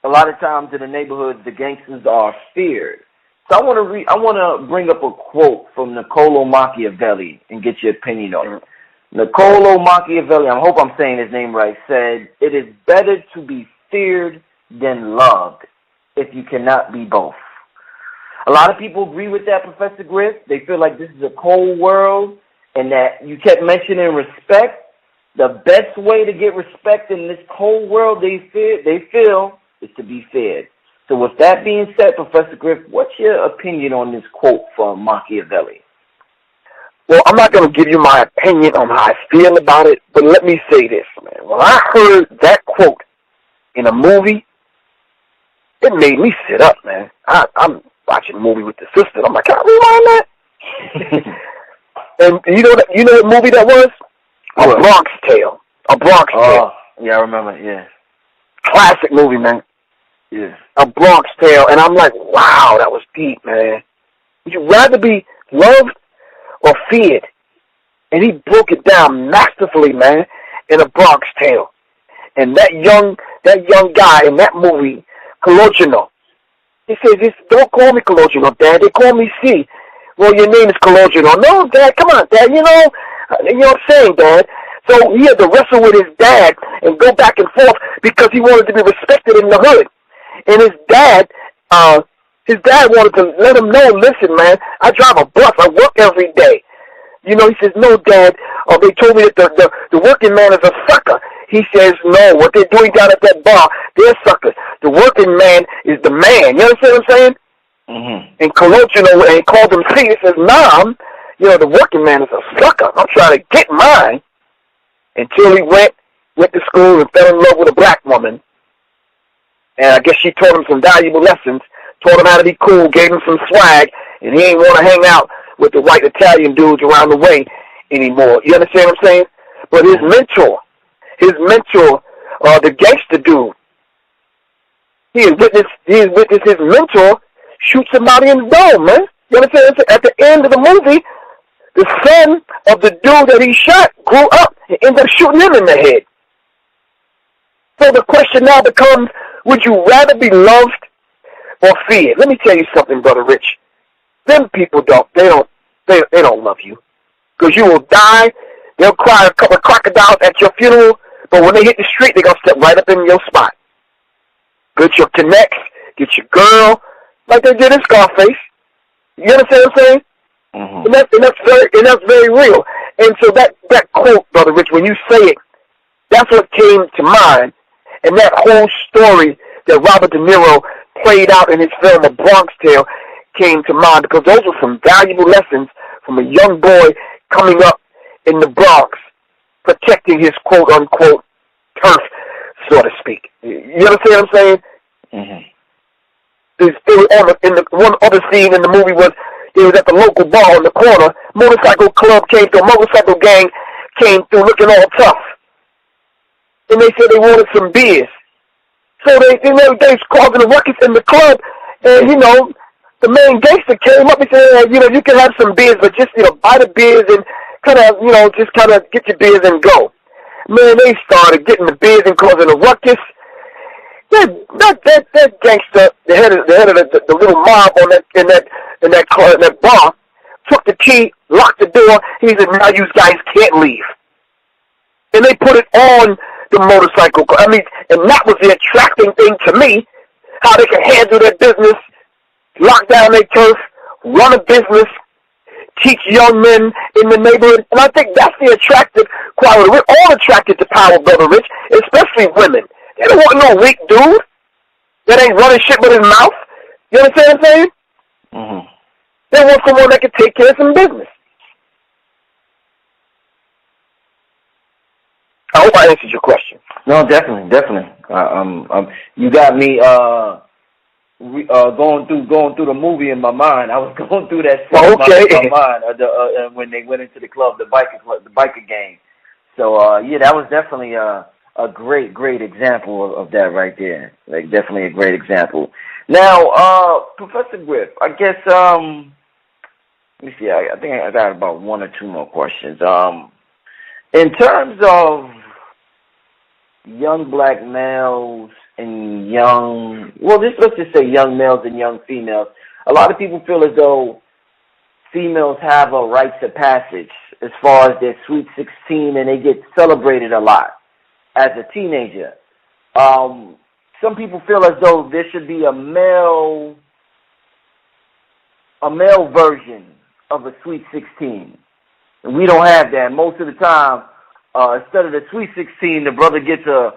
Speaker 1: lot of times in the neighborhoods, the gangsters are feared. So I want to bring up a quote from Niccolo Machiavelli and get your opinion on it. Niccolo Machiavelli, I hope I'm saying his name right, said, "It is better to be feared than loved if you cannot be both." A lot of people agree with that, Professor Griff. They feel like this is a cold world, and that you kept mentioning respect. The best way to get respect in this cold world they feel is to be feared. So with that being said, Professor Griff, what's your opinion on this quote from Machiavelli?
Speaker 2: Well, I'm not going to give you my opinion on how I feel about it, but let me say this, man. When I heard that quote in a movie, it made me sit up, man. I'm watching a movie with the sister. I'm like, can I rewind that? And you know what movie that was? A Bronx Tale. A Bronx Tale.
Speaker 1: Yeah, I remember, yeah.
Speaker 2: Classic movie, man.
Speaker 1: Yeah.
Speaker 2: A Bronx Tale. And I'm like, wow, that was deep, man. Would you rather be loved or feared? And he broke it down masterfully, man, in A Bronx Tale. And that young guy in that movie, Cologino, he says, don't call me Cologino, Dad. They call me C. Well, your name is Cologino. No, Dad, come on, Dad. You know what I'm saying, Dad. So he had to wrestle with his dad and go back and forth because he wanted to be respected in the hood. And his dad wanted to let him know, listen, man, I drive a bus. I work every day. You know, he says, no, Dad. They told me that the working man is a sucker. He says, no, what they're doing down at that bar, they're suckers. The working man is the man. You understand what I'm saying?
Speaker 1: Mm-hmm.
Speaker 2: And Cologino, and he called him C. He says, Mom, the working man is a sucker. I'm trying to get mine. Until he went to school and fell in love with a black woman. And I guess she taught him some valuable lessons, taught him how to be cool, gave him some swag, and he ain't want to hang out with the white Italian dudes around the way anymore. You understand what I'm saying? But his mentor, the gangster dude, he has witnessed his mentor shoot somebody in the dome, man. You understand? At the end of the movie, the son of the dude that he shot grew up and ended up shooting him in the head. So the question now becomes, would you rather be loved or feared? Let me tell you something, Brother Rich. Them people they don't love you. Because you will die, they'll cry a couple of crocodiles at your funeral, but when they hit the street, they're going to step right up in your spot. Get your connects, get your girl, like they did in Scarface. You understand what I'm saying?
Speaker 1: Mm-hmm.
Speaker 2: And that's very real. And so that quote, Brother Rich, when you say it, that's what came to mind. And that whole story that Robert De Niro played out in his film A Bronx Tale came to mind, because those were some valuable lessons from a young boy coming up in the Bronx, protecting his quote-unquote turf, so to speak. You understand what I'm saying?
Speaker 1: Mm-hmm.
Speaker 2: One other scene in the movie was he was at the local bar on the corner. Motorcycle club came through. Motorcycle gang came through looking all tough. And they said they wanted some beers. So they was causing a ruckus in the club. And, the main gangster came up and said, you can have some beers, but just, buy the beers and just get your beers and go. Man, they started getting the beers and causing a ruckus. That gangster, the head of the little mob in that bar, took the key, locked the door. He said, "Now you guys can't leave." And they put it on the motorcycle. And that was the attracting thing to me, how they can handle their business, lock down their turf, run a business, teach young men in the neighborhood. And I think that's the attractive quality. We're all attracted to power, Brother Rich, especially women. They don't want no weak dude that ain't running shit with his mouth. You understand what I'm saying?
Speaker 1: Mm-hmm.
Speaker 2: They want someone that can take care of some business. I hope I answered your question.
Speaker 1: No, definitely. You got me going through the movie in my mind. I was going through that scene in my mind when they went into the club, the biker gang. So that was definitely a great example of that right there. Like, definitely a great example. Now, Professor Griff, I guess let me see. I think I got about one or two more questions. In terms of young black males and let's just say young males and young females, a lot of people feel as though females have a rites of passage as far as their Sweet 16, and they get celebrated a lot as a teenager. Some people feel as though there should be a male version of a Sweet 16. And we don't have that. Most of the time, instead of the Sweet 16, the brother gets a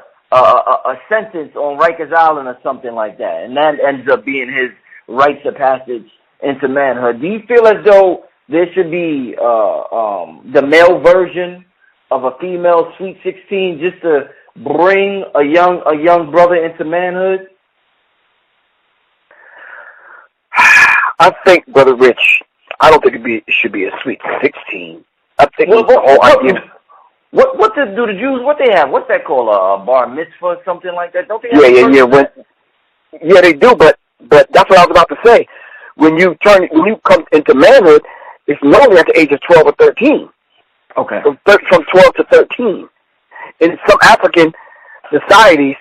Speaker 1: sentence on Rikers Island or something like that, and that ends up being his rites of passage into manhood. Do you feel as though there should be the male version of a female Sweet 16 just to bring a young brother into manhood?
Speaker 2: I think, Brother Rich, I don't think it should be a Sweet 16. I think the whole idea.
Speaker 1: What do the Jews? What they have? What's that called? A bar mitzvah or something like that? Don't they?
Speaker 2: Yeah, they do. But that's what I was about to say. When you come into manhood, it's normally at the age of 12 or 13.
Speaker 1: Okay.
Speaker 2: From 12 to 13. In some African societies,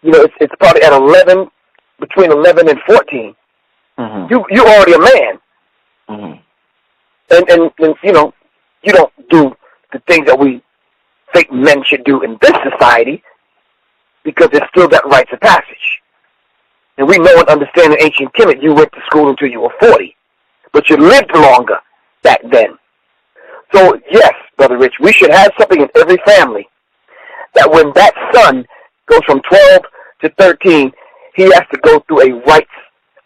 Speaker 2: it's probably at 11, between 11 and 14.
Speaker 1: Mm-hmm.
Speaker 2: You're already a man.
Speaker 1: Mm-hmm.
Speaker 2: And you don't do the things that we think men should do in this society, because there's still that rites of passage. And we know and understand in ancient Kemet, you went to school until you were 40, but you lived longer back then. So yes, Brother Rich, we should have something in every family that when that son goes from 12 to 13, he has to go through a rites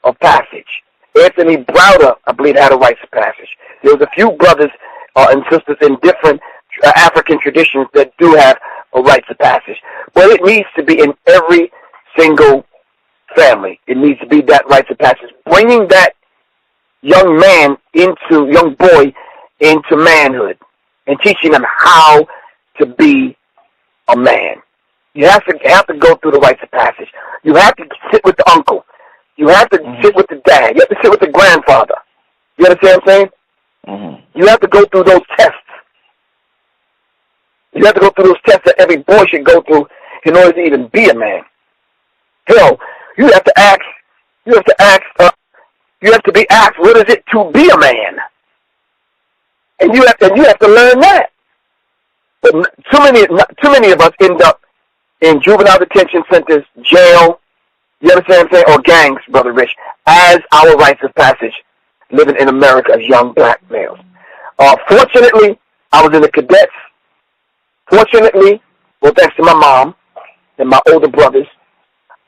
Speaker 2: of passage. Anthony Browder, I believe, had a rites of passage. There was a few brothers and sisters in different African traditions that do have a rites of passage. But it needs to be in every single family. It needs to be that rites of passage. Bringing that young boy into manhood and teaching them how to be a man. You have to go through the rites of passage. You have to sit with the uncle. You have to sit with the dad. You have to sit with the grandfather. You understand what I'm saying?
Speaker 1: Mm-hmm.
Speaker 2: You have to go through those tests. You have to go through those tests that every boy should go through in order to even be a man. Hell, you have to be asked, what is it to be a man? And you have to learn that. But too many of us end up in juvenile detention centers, jail, you understand what I'm saying, or gangs, Brother Rich, as our rites of passage, living in America as young black males. Fortunately, I was in the cadets. Fortunately, well, thanks to my mom and my older brothers.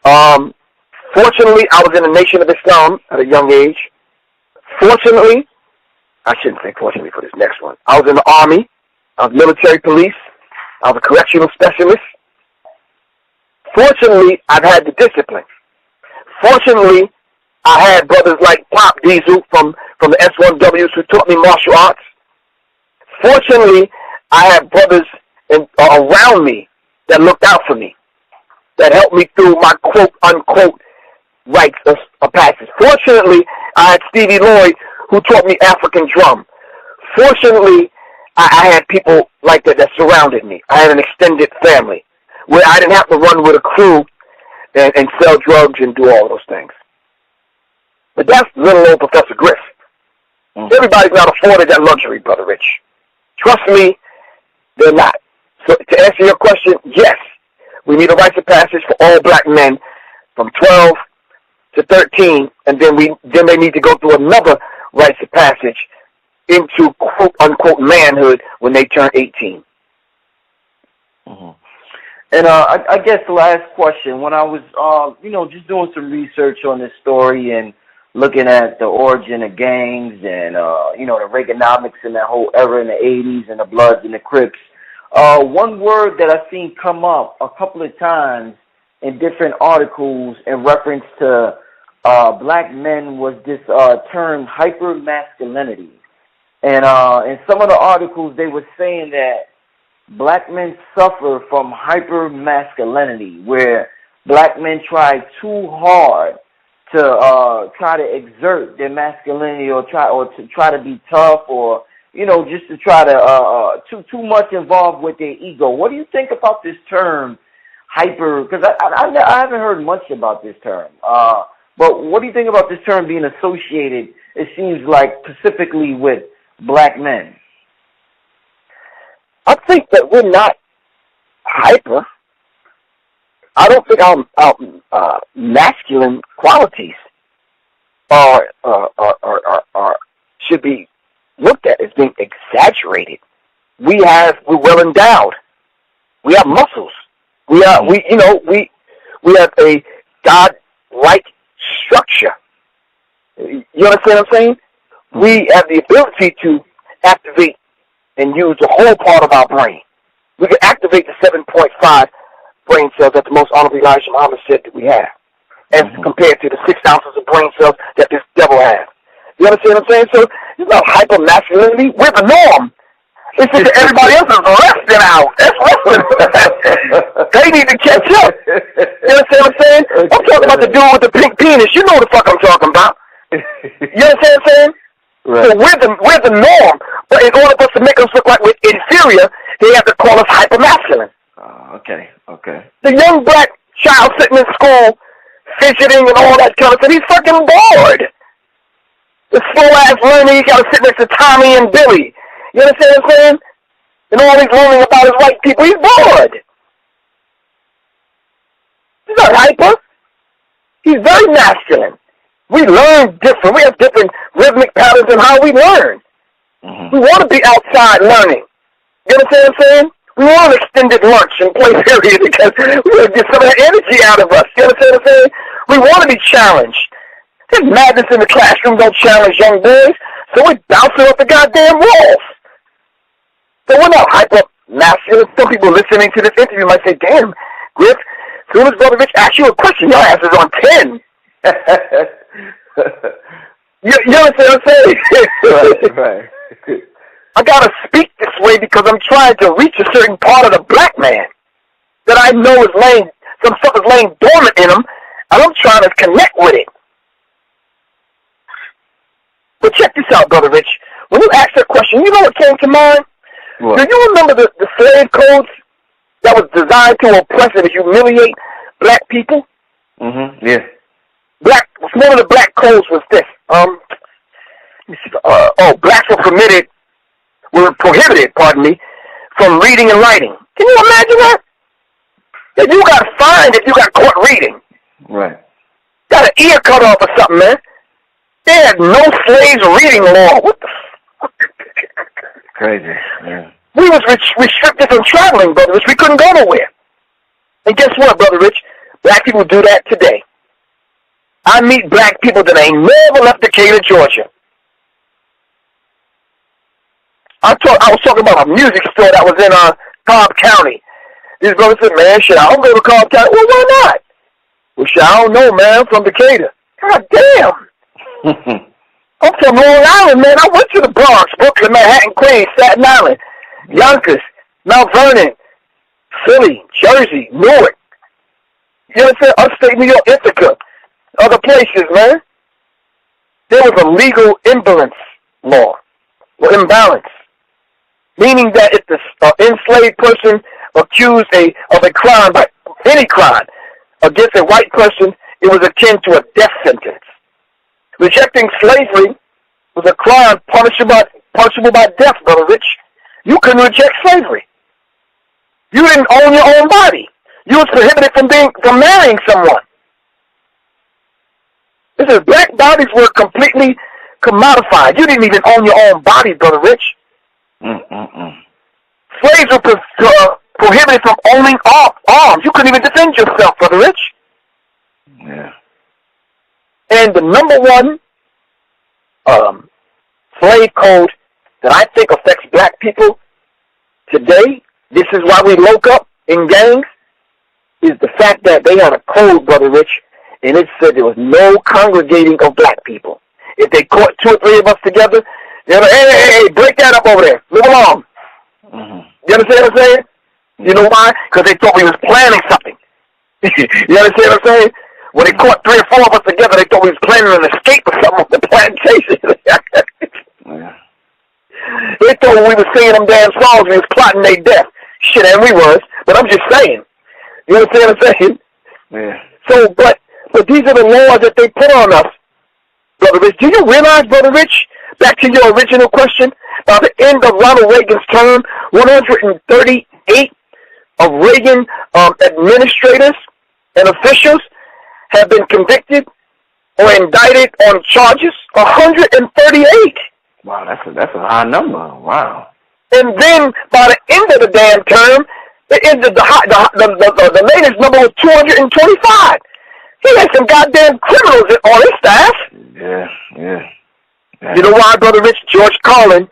Speaker 2: Fortunately, I was in the Nation of Islam at a young age. Fortunately, I shouldn't say fortunately for this next one. I was in the Army. I was military police. I was a correctional specialist. Fortunately, I've had the discipline. Fortunately, I had brothers like Pop Diesel from the S1Ws who taught me martial arts. Fortunately, I had brothers around me that looked out for me, that helped me through my quote-unquote rites of passage. Fortunately, I had Stevie Lloyd who taught me African drum. Fortunately, I had people like that surrounded me. I had an extended family where I didn't have to run with a crew and sell drugs and do all those things. But that's little old Professor Griff. Everybody's not afforded that luxury, Brother Rich. Trust me, they're not. So to answer your question, yes, we need a rite of passage for all black men from 12 to 13, and then they need to go through another rite of passage into quote-unquote manhood when they turn 18.
Speaker 1: Mm-hmm. And I guess the last question, when I was, just doing some research on this story and looking at the origin of gangs and, the Reaganomics and that whole era in the 80s and the Bloods and the Crips, one word that I've seen come up a couple of times in different articles in reference to black men was this term hypermasculinity. And in some of the articles, they were saying that black men suffer from hypermasculinity, where black men try too hard to try to exert their masculinity or to try to be tough or, just to try to too much involved with their ego. What do you think about this term, hyper? Because I haven't heard much about this term. But what do you think about this term being associated, it seems like, specifically with black men?
Speaker 2: I think that we're not hyper. I don't think our masculine qualities are should be looked at as being exaggerated. We're well endowed. We have muscles. We have a God-like structure. You understand what I'm saying? We have the ability to activate and use the whole part of our brain. We can activate the 7.5 brain cells that the most honorable Elijah Muhammad said that we have, as compared to the 6 ounces of brain cells that this devil has. You understand what I'm saying? So it's not hyper-masculinity. We're the norm. It's just that everybody else is less than ours. That's they need to catch up. You understand what I'm saying? I'm talking about the dude with the pink penis. You know what the fuck I'm talking about. You understand what I'm saying? Right. So we're the norm, but in order for us to make us look like we're inferior, they have to call us hypermasculine.
Speaker 1: Okay.
Speaker 2: The young black child sitting in school, fidgeting and all that kind of stuff, he's fucking bored. The slow-ass learning, he got to sit next to Tommy and Billy. You understand what I'm saying? And all he's learning about is white people, he's bored. He's not hyper. He's very masculine. We learn different. We have different rhythmic patterns in how we learn. We want to be outside learning. You understand what I'm saying? We want an extended lunch and play period because we want to get some of that energy out of us. You understand what I'm saying? We want to be challenged. There's madness in the classroom don't challenge young boys, so we bouncing off the goddamn walls. So we're not hyper-masculine. Some people listening to this interview might say, damn, Griff, as soon as Brother Rich asks you a question, your ass is on 10. You understand what I'm saying? Right. I gotta speak this way because I'm trying to reach a certain part of the black man that I know some stuff is laying dormant in him, and I'm trying to connect with it. But check this out, Brother Rich. When you asked that question, you know what came to mind? What? Do you remember the slave codes that was designed to oppress and humiliate black people.
Speaker 1: Yeah.
Speaker 2: One of the black codes was this. Blacks were prohibited, from reading and writing. Can you imagine that? That you got fined if you got caught reading.
Speaker 1: Right.
Speaker 2: Got an ear cut off or something, man. They had no slaves reading law. What the fuck?
Speaker 1: Crazy. Yeah.
Speaker 2: We was restricted from traveling, Brother Rich. We couldn't go nowhere. And guess what, Brother Rich? Black people do that today. I meet black people that ain't never left Decatur, Georgia. I was talking about a music store that was in Cobb County. These brothers said, man, shit, I don't go to Cobb County. Well, why not? Well, shit, I don't know, man. I'm from Decatur. God damn. I'm from Long Island, man. I went to the Bronx, Brooklyn, Manhattan, Queens, Staten Island, Yonkers, Mount Vernon, Philly, Jersey, Newark. You know what I'm saying? Upstate New York, Ithaca, other places, man. There was a legal imbalance law, or imbalance, meaning that if the enslaved person accused of a crime, by any crime, against a white person, it was akin to a death sentence. Rejecting slavery was a crime punishable by death, Brother Rich. You couldn't reject slavery. You didn't own your own body. You was prohibited from marrying someone. This is black bodies were completely commodified. You didn't even own your own body, Brother Rich. Slaves were prohibited from owning arms. You couldn't even defend yourself, Brother Rich.
Speaker 1: Yeah.
Speaker 2: And the number one slave code that I think affects black people today, this is why we woke up in gangs, is the fact that they had a code, Brother Rich, and it said there was no congregating of black people. If they caught 2 or 3 of us together, they're like, hey, break that up over there. Move along. You understand what I'm saying? You know why? Because they thought we was planning something. You understand what I'm saying? When they caught 3 or 4 of us together, they thought we was planning an escape or something on the plantation. They thought when we was singing them damn songs, we was plotting their death. Shit, and we was. But I'm just saying. You understand what I'm saying?
Speaker 1: Yeah.
Speaker 2: So, but these are the laws that they put on us, Brother Rich. Do you realize, Brother Rich, back to your original question, by the end of Ronald Reagan's term, 138 of Reagan administrators and officials have been convicted or indicted on charges. 138.
Speaker 1: Wow, that's a high number. Wow.
Speaker 2: And then by the end of the damn term, the latest number was 225. He had some goddamn criminals on his staff. Yeah. You know why, Brother Rich? George Carlin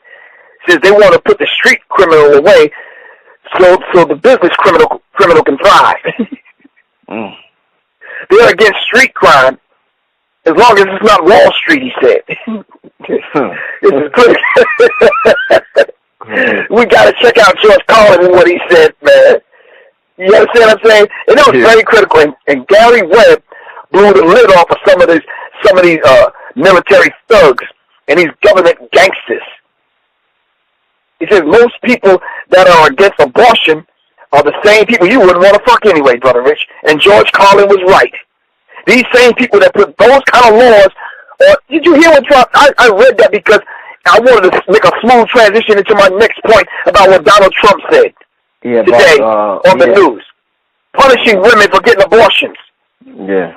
Speaker 2: says they want to put the street criminal away so the business criminal can thrive. They're against street crime as long as it's not Wall Street, he said. This is good. We got to check out George Carlin and what he said, man. You understand what I'm saying? And it was very critical. And Gary Webb blew the lid off of some of these military thugs and these government gangsters. He says most people that are against abortion are the same people you wouldn't want to fuck anyway, Brother Rich. And George Carlin was right. These same people that put those kind of laws, did you hear what Trump, I read that because I wanted to make a smooth transition into my next point about what Donald Trump said today on the news. Punishing women for getting abortions.
Speaker 1: Yeah.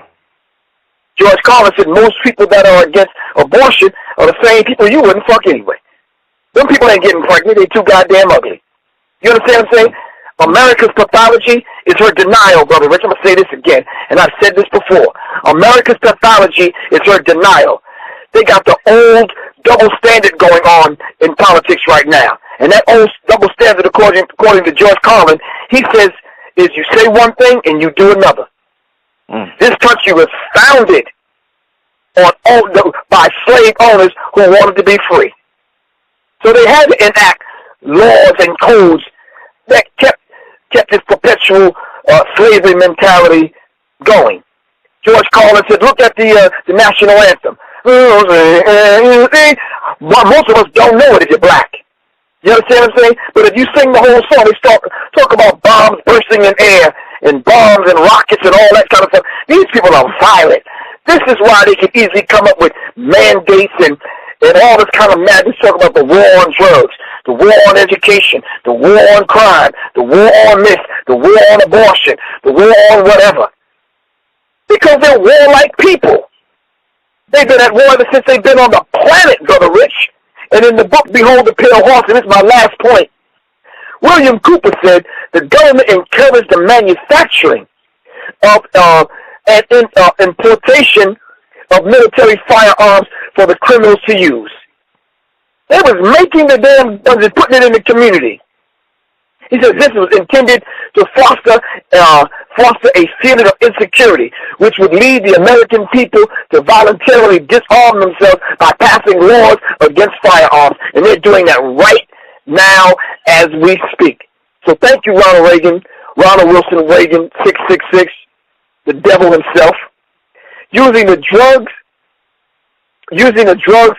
Speaker 2: George Carlin said most people that are against abortion are the same people you wouldn't fuck anyway. Them people ain't getting pregnant. They too goddamn ugly. You understand what I'm saying? America's pathology is her denial, Brother Rich. I'm going to say this again, and I've said this before. America's pathology is her denial. They got the old double standard going on in politics right now. And that old double standard, according to George Carlin, he says, is you say one thing and you do another. This country was founded by slave owners who wanted to be free. So they had to enact laws and codes that kept this perpetual slavery mentality going. George Carlin said, look at the national anthem. Most of us don't know it if you're black. You understand what I'm saying? But if you sing the whole song, they talk about bombs bursting in air and bombs and rockets and all that kind of stuff. These people are violent. This is why they can easily come up with mandates and all this kind of madness, talking about the war on drugs, the war on education, the war on crime, the war on this, the war on abortion, the war on whatever. Because they're warlike people. They've been at war ever since they've been on the planet, Brother Rich. And in the book, Behold the Pale Horse, and this is my last point, William Cooper said the government encouraged the manufacturing of and importation of military firearms for the criminals to use. They was making the damn guns and putting it in the community. He said this was intended to foster a feeling of insecurity, which would lead the American people to voluntarily disarm themselves by passing laws against firearms. And they're doing that right now as we speak. So thank you, Ronald Reagan, Ronald Wilson Reagan, 666, the devil himself, using the drugs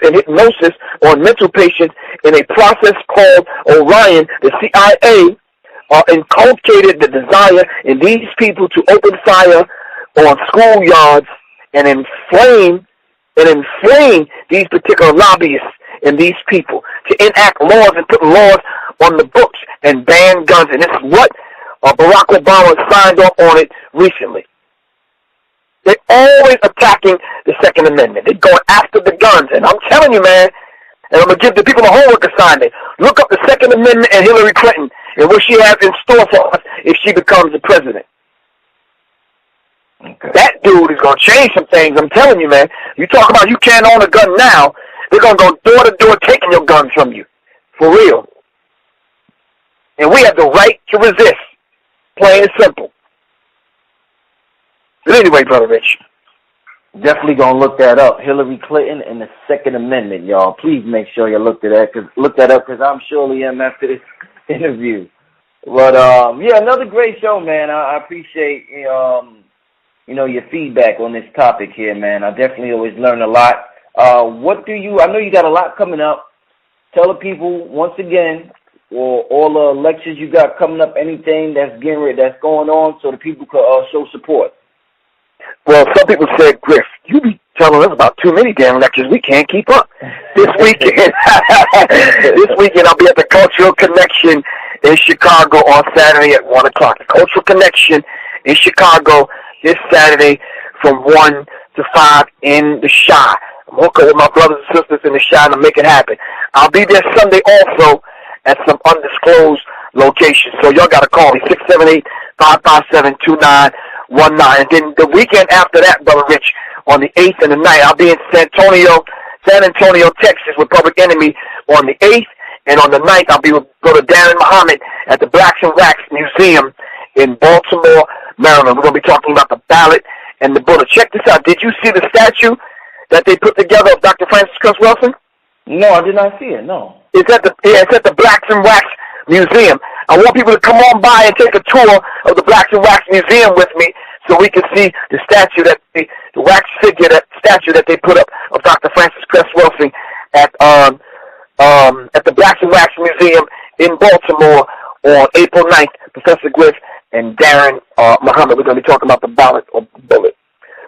Speaker 2: and hypnosis on mental patients in a process called Orion. The CIA inculcated the desire in these people to open fire on schoolyards and inflame these particular lobbyists and these people to enact laws and put laws on the books and ban guns. And this is what Barack Obama signed off on it recently. They're always attacking the Second Amendment. They're going after the guns. And I'm telling you, man, and I'm going to give the people a homework assignment. Look up the Second Amendment and Hillary Clinton and what she has in store for us if she becomes the president. Okay. That dude is going to change some things. I'm telling you, man. You talk about you can't own a gun now. They're going to go door to door taking your guns from you. For real. And we have the right to resist. Plain and simple. But anyway, Brother Rich.
Speaker 1: Definitely gonna look that up. Hillary Clinton and the Second Amendment, y'all. Please make sure you look that up, because I'm surely am after this interview. But yeah, another great show, man. I appreciate your feedback on this topic here, man. I definitely always learn a lot. I know you got a lot coming up. Tell the people once again, or all the lectures you got coming up, anything that's going on, so the people could show support.
Speaker 2: Well, some people said, Griff, you be telling us about too many damn lectures. We can't keep up. This weekend, I'll be at the Cultural Connection in Chicago on Saturday at 1 o'clock. The Cultural Connection in Chicago this Saturday from 1 to 5 in the Chi. I'm hooking with my brothers and sisters in the Chi to make it happen. I'll be there Sunday also at some undisclosed location. So y'all got to call me, 678-557-2919. And then the weekend after that, Brother Rich, on the 8th and the 9th, I'll be in San Antonio, Texas with Public Enemy on the 8th. And on the 9th, I'll go to Darren Muhammad at the Blacks and Wax Museum in Baltimore, Maryland. We're going to be talking about the ballot and the bullet. Check this out. Did you see the statue that they put together of Dr. Francis Cress Welsing?
Speaker 1: No, I did not see it, no.
Speaker 2: It's at the Blacks and Wax Museum. I want people to come on by and take a tour of the Blacks and Wax Museum with me so we can see the statue the wax figure, that statue that they put up of Dr. Francis Cress Welsing at the Blacks and Wax Museum in Baltimore on April 9th. Professor Griff and Darren Muhammad, we're going to be talking about the ballot or bullet.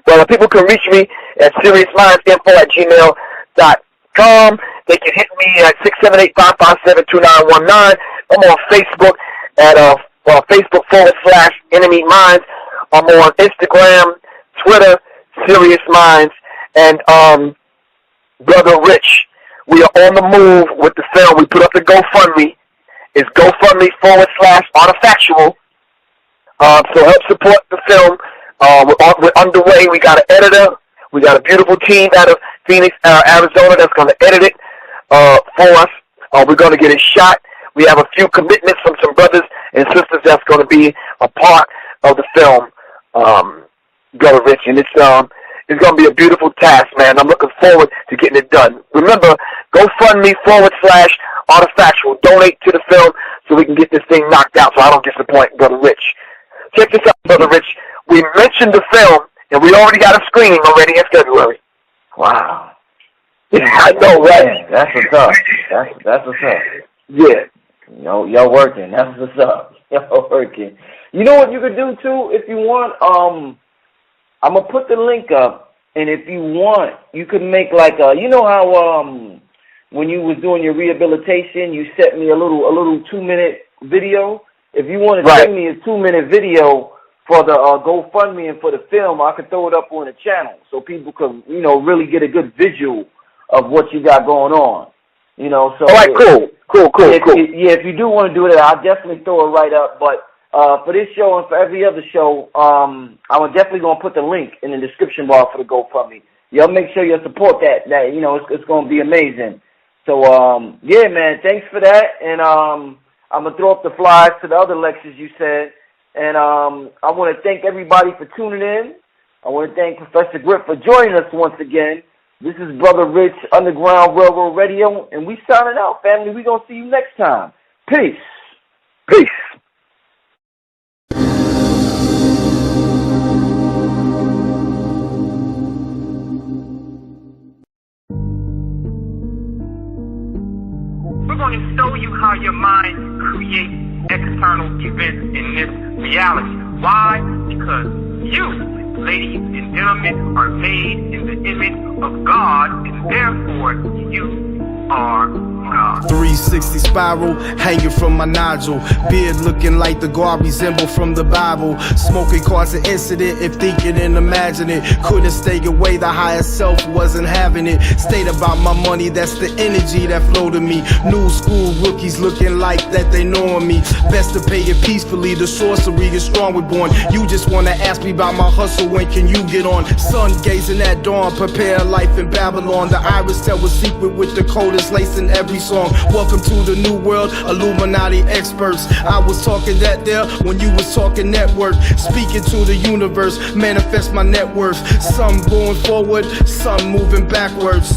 Speaker 2: Well, people can reach me at seriousminds.info@gmail.com. They can hit me at 678-557-2919. I'm on Facebook at Facebook /Enemy Minds. I'm on Instagram, Twitter, Serious Minds, and Brother Rich. We are on the move with the film. We put up the GoFundMe. It's GoFundMe /Artifactual. So help support the film. We're underway. We got an editor. We got a beautiful team out of Phoenix, Arizona that's going to edit it for us. We're going to get it shot. We have a few commitments from some brothers and sisters that's going to be a part of the film, Brother Rich. And it's going to be a beautiful task, man. I'm looking forward to getting it done. Remember, GoFundMe /Artifactual. Donate to the film so we can get this thing knocked out so I don't disappoint Brother Rich. Check this out, Brother Rich. We mentioned the film, and we already got a screening already in February.
Speaker 1: Wow.
Speaker 2: I know, right?
Speaker 1: Man, that's what's up. That's what's up.
Speaker 2: Yeah.
Speaker 1: Y'all working. That's what's up. Y'all working. You know what you could do too, if you want. I'm gonna put the link up, and if you want, you could make like you know how when you was doing your rehabilitation, you sent me a little 2-minute video. If you want to send me a 2-minute video for the GoFundMe and for the film, I could throw it up on the channel so people could, really get a good visual of what you got going on. So
Speaker 2: all right, cool.
Speaker 1: If you do want to do that, I'll definitely throw it right up. But for this show and for every other show, I'm definitely gonna put the link in the description bar for the GoFundMe. Y'all make sure you support that. It's gonna be amazing. So yeah, man, thanks for that. And I'm gonna throw up the flyers to the other lectures you said. And I want to thank everybody for tuning in. I want to thank Professor Griff for joining us once again. This is Brother Rich, Underground Railroad Radio, and we signing out, family. We gonna see you next time. Peace.
Speaker 2: Peace.
Speaker 3: We're going to show you how your mind creates external events in this reality. Why? Because you, ladies and gentlemen, are made in the image of God, and therefore you are God.
Speaker 4: 360 spiral hanging from my nodule, beard looking like the God resembled from the Bible. Smoking caused an incident, if thinking and imagining, couldn't stay away, the higher self wasn't having it. Stayed about my money, that's the energy that flowed to me. New school rookies looking like that they knowing me. Best to pay it peacefully, the sorcery is strong with born. You just wanna ask me about my hustle, when can you get on? Sun gazing at dawn, prepare life in Babylon. The iris tell a secret with the coldest lace in every song. Welcome to the new world, Illuminati experts. I was talking that there when you was talking network. Speaking to the universe, manifest my net worth. Some going forward, some moving backwards.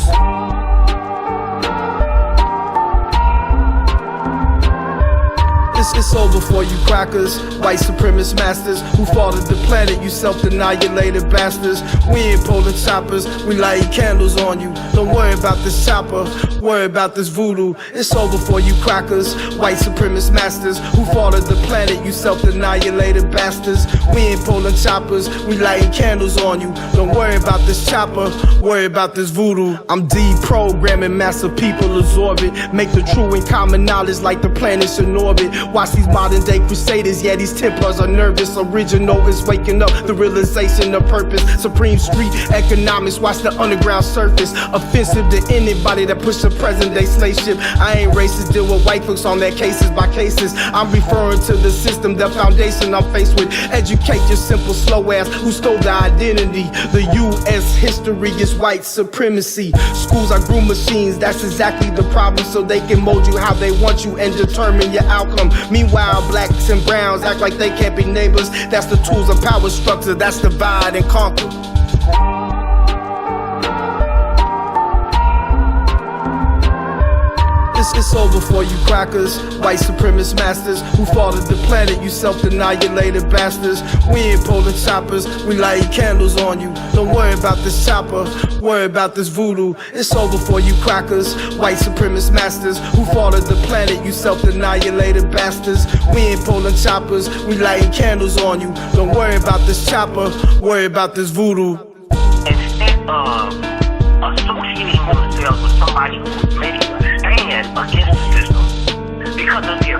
Speaker 4: It's over for you crackers, white supremacist masters who fathered the planet, you self-annihilated bastards. We ain't pulling choppers, we lighting candles on you. Don't worry about this chopper, worry about this voodoo. It's over for you crackers, white supremacist masters who fathered the planet, you self-annihilated bastards. We ain't pulling choppers, we lighting candles on you. Don't worry about this chopper, worry about this voodoo. I'm deprogramming massive people, absorb it. Make the true and common knowledge like the planets in orbit. Watch these modern day crusaders, yeah, these Templars are nervous. Original is waking up, the realization of purpose. Supreme street economics, watch the underground surface. Offensive to anybody that push the present day slave ship. I ain't racist, deal with white folks on their cases by cases. I'm referring to the system, the foundation I'm faced with. Educate your simple slow ass who stole the identity. The U.S. history is white supremacy. Schools are groom machines, that's exactly the problem. So they can mold you how they want you and determine your outcome. Meanwhile, blacks and browns act like they can't be neighbors. That's the tools of power structure, that's divide and conquer. It's over for you crackers, white supremacist masters who fathered the planet, you self-annihilated bastards. We ain't pulling choppers, we lighting candles on you. Don't worry about this chopper, worry about this voodoo. It's over for you crackers, white supremacist masters who fathered the planet, you self-annihilated bastards. We ain't pulling choppers, we lighting candles on you. Don't worry about this chopper, worry about this voodoo.
Speaker 3: Instead of associating themselves with somebody who's made a stand against the system because of their